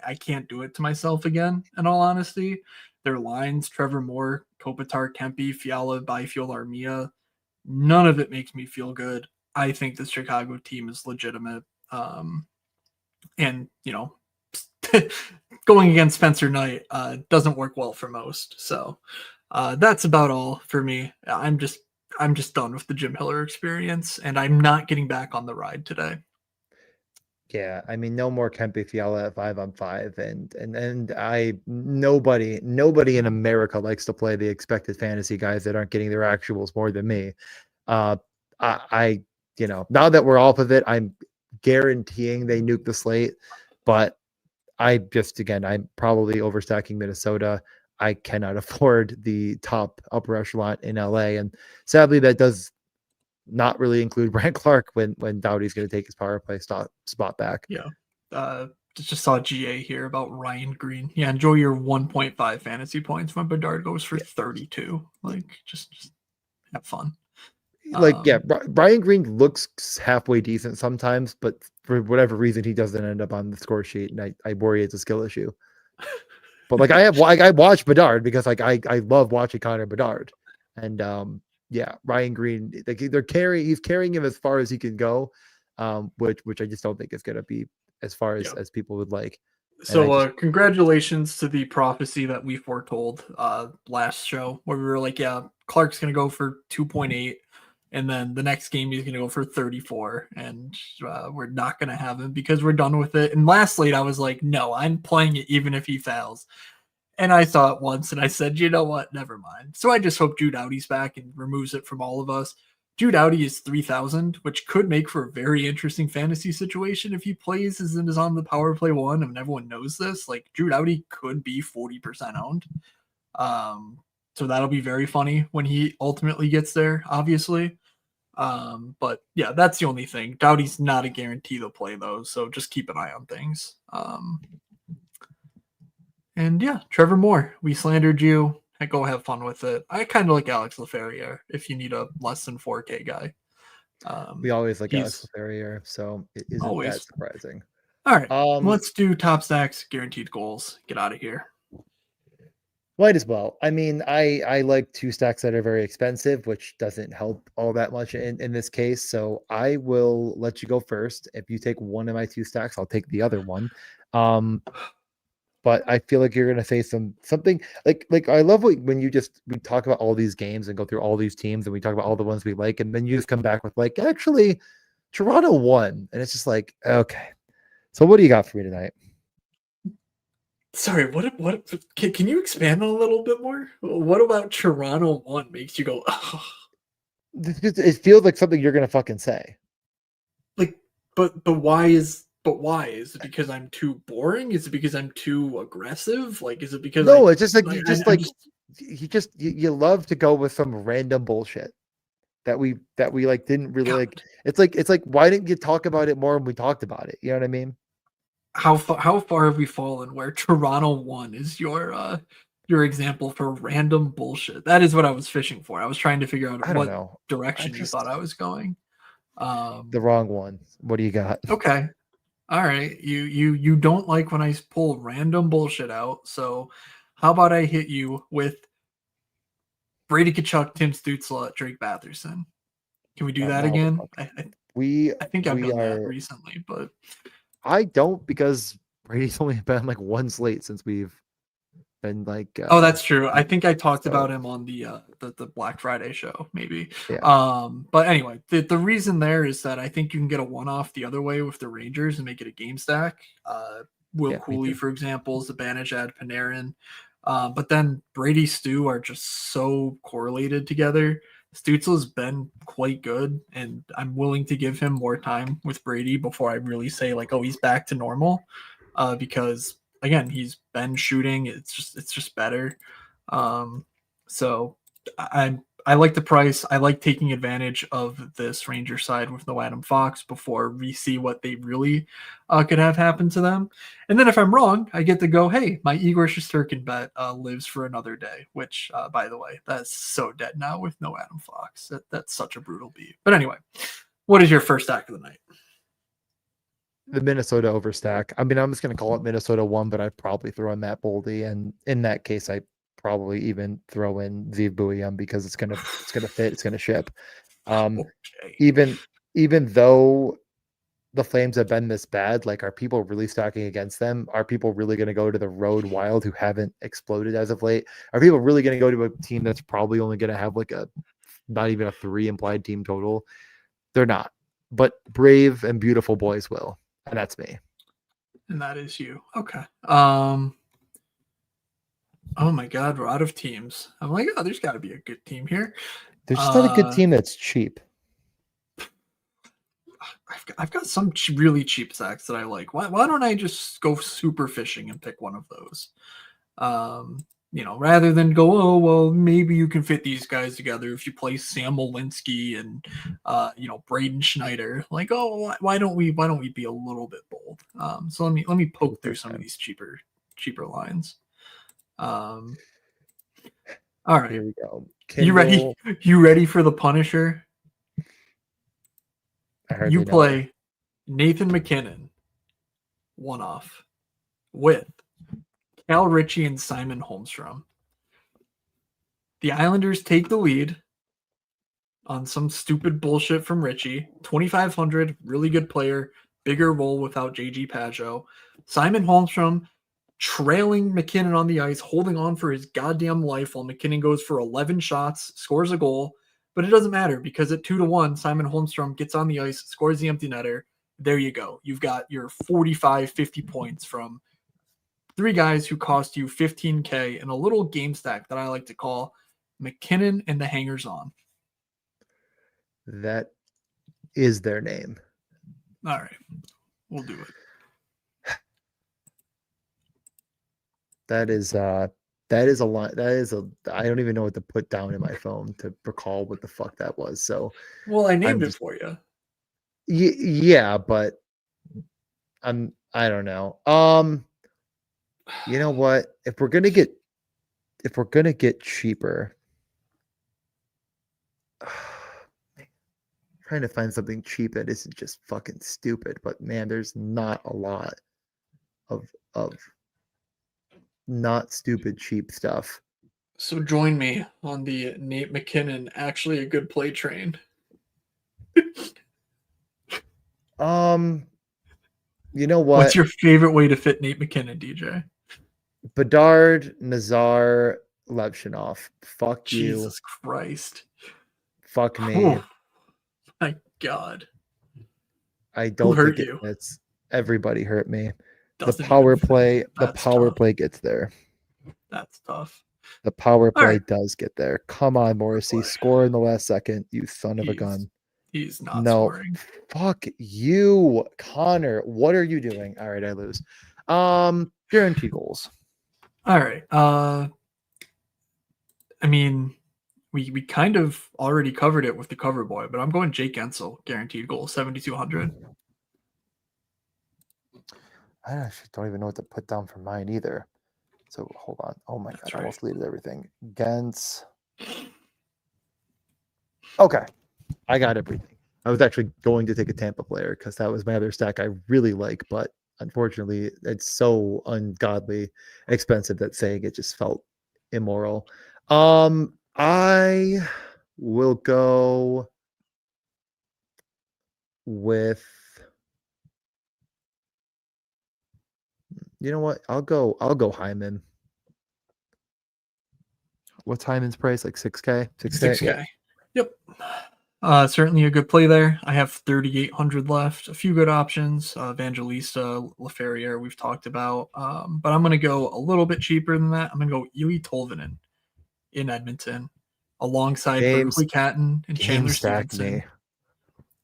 I can't do it to myself again. In all honesty, their lines: Trevor Moore, Kopitar, Kempe, Fiala, Byfield, Armia. None of it makes me feel good. I think the Chicago team is legitimate. And, going against Spencer Knight doesn't work well for most. So that's about all for me. I'm just done with the Jim Hiller experience, and I'm not getting back on the ride today. Yeah, I mean, no more Kempe Fiala at 5-on-5, and I nobody in America likes to play the expected fantasy guys that aren't getting their actuals more than me. I now that we're off of it, I'm guaranteeing they nuke the slate, but I'm probably overstacking Minnesota. I cannot afford the top upper echelon in LA, and sadly, that does not really include Brant Clark when Doughty's going to take his power play spot back. Yeah. Just saw GA here about Ryan Green. Yeah, enjoy your 1.5 fantasy points when Bedard goes for 32. Like, just have fun. Brian Green looks halfway decent sometimes, but for whatever reason, he doesn't end up on the score sheet, and I worry it's a skill issue. But I watch Bedard because I love watching Connor Bedard, and Ryan Green, he's carrying him as far as he can go, which I just don't think is going to be as far as people would like. So congratulations to the prophecy that we foretold last show, where we were like, yeah, Clark's going to go for 2.8, and then the next game he's going to go for 34, and we're not going to have him because we're done with it. And last slate, I was like, no, I'm playing it even if he fails. And I saw it once, and I said, you know what? Never mind. So I just hope Jude Doughty's back and removes it from all of us. Jude Doughty is 3,000, which could make for a very interesting fantasy situation if he plays as and is on the power play one, and everyone knows this. Like, Jude Doughty could be 40% owned. So that'll be very funny when he ultimately gets there, obviously. But yeah, that's the only thing. Doughty's not a guarantee to play those, so just keep an eye on things. And yeah, Trevor Moore, we slandered you. Go have fun with it. I kind of like Alex Laferriere if you need a less than 4K guy. We always like Alex Laferriere, so it isn't that surprising. All right, let's do top stacks, guaranteed goals. Get out of here. Might as well. I mean, I like two stacks that are very expensive, which doesn't help all that much in this case. So I will let you go first. If you take one of my two stacks, I'll take the other one. But I feel like you're gonna say something like I love when we talk about all these games and go through all these teams and we talk about all the ones we like, and then you just come back with like, actually, Toronto won, and it's just like, okay. So what do you got for me tonight? Sorry, what can you expand on a little bit more? What about Toronto won makes you go, oh. It feels like something you're gonna fucking say. Like, but why is it because I'm too boring? Is it because I'm too aggressive? Like, is it because it's just like you love to go with some random bullshit that we like didn't really like. It's like why didn't you talk about it more when we talked about it? You know what I mean? How far have we fallen where Toronto won is your example for random bullshit? That is what I was fishing for. I was trying to figure out what direction you thought I was going. The wrong one. What do you got? Okay. All right. You don't like when I pull random bullshit out. So how about I hit you with Brady Tkachuk, Tim Stützle, Drake Batherson? Can we do that again? I think I've done that recently, but I don't, because Brady's only been like one slate since we've been like. Oh, that's true. I think I talked about him on the Black Friday show, maybe. Yeah. But anyway, the reason there is that I think you can get a one-off the other way with the Rangers and make it a game stack. Will Cooley, for example, is Zibanejad, Panarin. But then Brady, Stu are just so correlated together. Stützle's been quite good, and I'm willing to give him more time with Brady before I really say like, oh, he's back to normal, because again, he's been shooting. It's just better. So I'm I like the price. I like taking advantage of this Ranger side with no Adam Fox before we see what they really could have happen to them. And then if I'm wrong, I get to go, hey, my Igor Shesterkin bet lives for another day, which, by the way, that's so dead now with no Adam Fox. That's such a brutal beat. But anyway, what is your first stack of the night? The Minnesota overstack. I mean, I'm just going to call it Minnesota 1, but I'd probably throw in Matt Boldy. And in that case, I probably even throw in Ziv Buiam because it's gonna fit, it's gonna ship. Okay. Even though the Flames have been this bad, like, are people really stacking against them? Are people really going to go to the road Wild, who haven't exploded as of late? Are people really going to go to a team that's probably only going to have like not even a 3 implied team total? They're not, but brave and beautiful boys will, and that's me. And that is you. Okay. Oh my God, we're out of teams. I'm like, oh, there's got to be a good team here. There's just not a good team that's cheap. I've got some really cheap sacks that I like. Why don't I just go super fishing and pick one of those? Rather than go, oh well, maybe you can fit these guys together if you play Sam Malinsky and Braden Schneider. Like, oh, why don't we be a little bit bold? So let me poke through some of these cheaper lines. All right, here we go. Kindle. You ready for the Punisher? You play Nathan McKinnon one-off with Cal Ritchie and Simon Holmstrom. The Islanders take the lead on some stupid bullshit from Ritchie. 2,500, really good player, bigger role without JG Pageau. Simon Holmstrom trailing McKinnon on the ice, holding on for his goddamn life while McKinnon goes for 11 shots, scores a goal. But it doesn't matter because at 2-1, Simon Holmstrom gets on the ice, scores the empty netter. There you go. You've got your 45, 50 points from 3 guys who cost you 15K in a little game stack that I like to call McKinnon and the Hangers On. That is their name. All right. We'll do it. That is a line. I don't even know what to put down in my phone to recall what the fuck that was. So, well, I named it for you. Yeah, but I don't know. You know what? If we're gonna get cheaper, trying to find something cheap that isn't just fucking stupid. But man, there's not a lot of not stupid cheap stuff. So join me on the Nate McKinnon actually a good play train. You know what? What's your favorite way to fit Nate McKinnon, DJ? Bedard, Nazar, Levshinov. Fuck Jesus you. Jesus Christ. Fuck me. Oh, my God. I don't think it's everybody hurt me. Doesn't the power play gets there. That's tough. The power play does get there. Come on, Morrissey. Score in the last second, you son of a gun. He's not scoring. Fuck you, Connor. What are you doing? All right, I lose. Guaranteed goals. All right. I mean, we kind of already covered it with the cover boy, but I'm going Jake Gensel, guaranteed goal, 7,200. I actually don't even know what to put down for mine either. So hold on. Oh my God, I almost deleted everything. Gens. Okay. I got everything. I was actually going to take a Tampa player because that was my other stack I really like, but unfortunately it's so ungodly expensive that saying it just felt immoral. I will go with, you know what? I'll go Hyman. What's Hyman's price? Like 6K? 6K. Yep. Certainly a good play there. I have 3,800 left. A few good options. Evangelista, LaFerriere, we've talked about. But I'm going to go a little bit cheaper than that. I'm going to go Eeli Tolvanen in Edmonton alongside Berkeley Catton and Chandler Stevenson.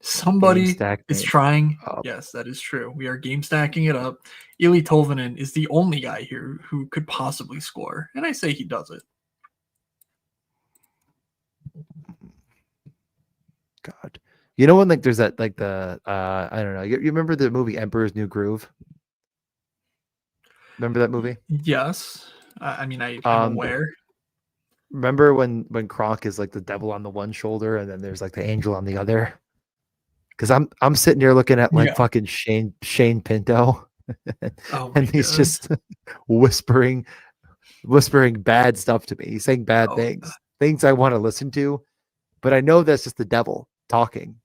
Somebody is trying. Yes, that is true. We are game stacking it up. Eeli Tolvanen is the only guy here who could possibly score. And I say he does it. God. You know when like there's that like the I don't know. You remember the movie Emperor's New Groove? Remember that movie? Yes. I mean, I'm Um, aware. remember when Kronk is like the devil on the one shoulder and then there's like the angel on the other? Because I'm sitting here looking at like Yeah. fucking Shane Pinto, Oh my and he's god. just whispering bad stuff to me. He's saying bad Oh, things I want to listen to, but I know that's just the devil talking,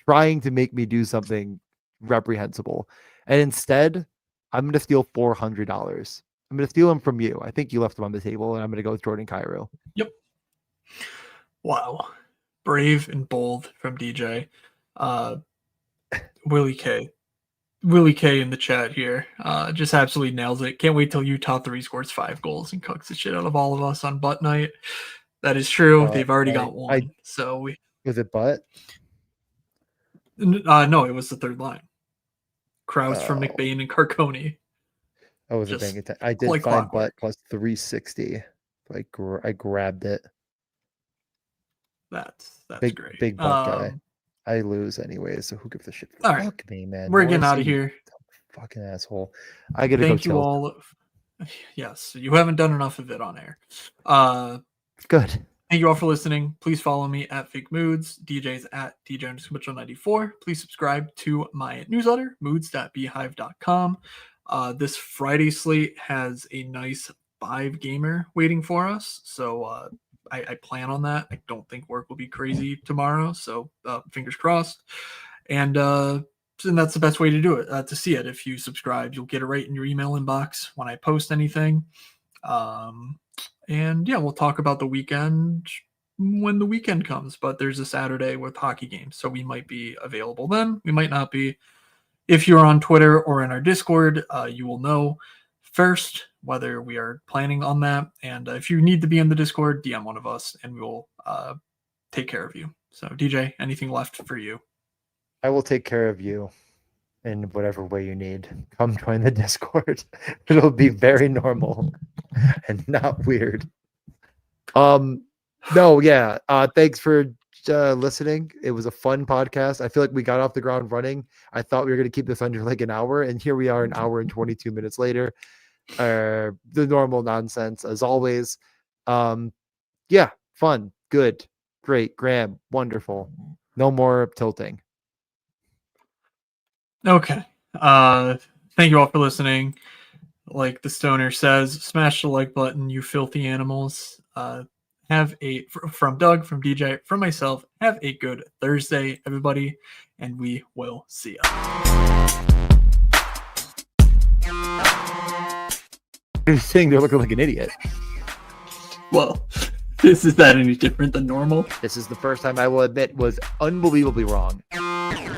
trying to make me do something reprehensible. And instead, I'm going to steal $400. I'm going to steal them from you. I think you left them on the table, and I'm going to go with Jordan Cairo. yep. Wow. Brave and bold from DJ. Uh, Willie K. Willie K in the chat here just absolutely nails it. Can't wait till Utah 3 scores 5 goals and cooks the shit out of all of us on butt night. That is true. They've already got I one. So we. was it butt? No, it was the third line. Kraus from Oh, McBain and Carconi. I wasn't Just paying attention. I did like find clockwork. butt plus 360. I grabbed it. That's Big great. butt guy. I lose anyways, so who gives a shit? All right. Fuck me, man. We're getting out of here. Fucking asshole. I gotta Thank go you tilt. all. Yes, you haven't done enough of it on air. Good. Thank you all for listening. Please follow me at Fake Moods, DJs at DJ_Mitchell94. Please subscribe to my newsletter, moods.beehive.com. This Friday slate has a nice 5-gamer waiting for us. So I plan on that. I don't think work will be crazy tomorrow. So fingers crossed. And that's the best way to do it, to see it. If you subscribe, you'll get it right in your email inbox when I post anything. And yeah, we'll talk about the weekend when the weekend comes, but there's a Saturday with hockey games, so we might be available then. We might not be. If you're on Twitter or in our Discord, you will know first whether we are planning on that. And if you need to be in the Discord, DM one of us and we will take care of you. So DJ, anything left for you? I will take care of you in whatever way you need. Come join the Discord. It'll be very normal and not weird. No, yeah. Thanks for listening. It was a fun podcast. I feel like we got off the ground running. I thought we were going to keep this under like an hour, and here we are, an hour and 22 minutes later. The normal nonsense as always. Yeah, fun, good, great, Graham, wonderful. No more tilting. Okay. Thank you all for listening. Like the stoner says, smash the like button, you filthy animals. Have a from Doug, from DJ, from myself. Have a good Thursday, everybody, and we will see ya. You're saying they're looking like an idiot. Well, is that any different than normal? This is the first time I will admit was unbelievably wrong.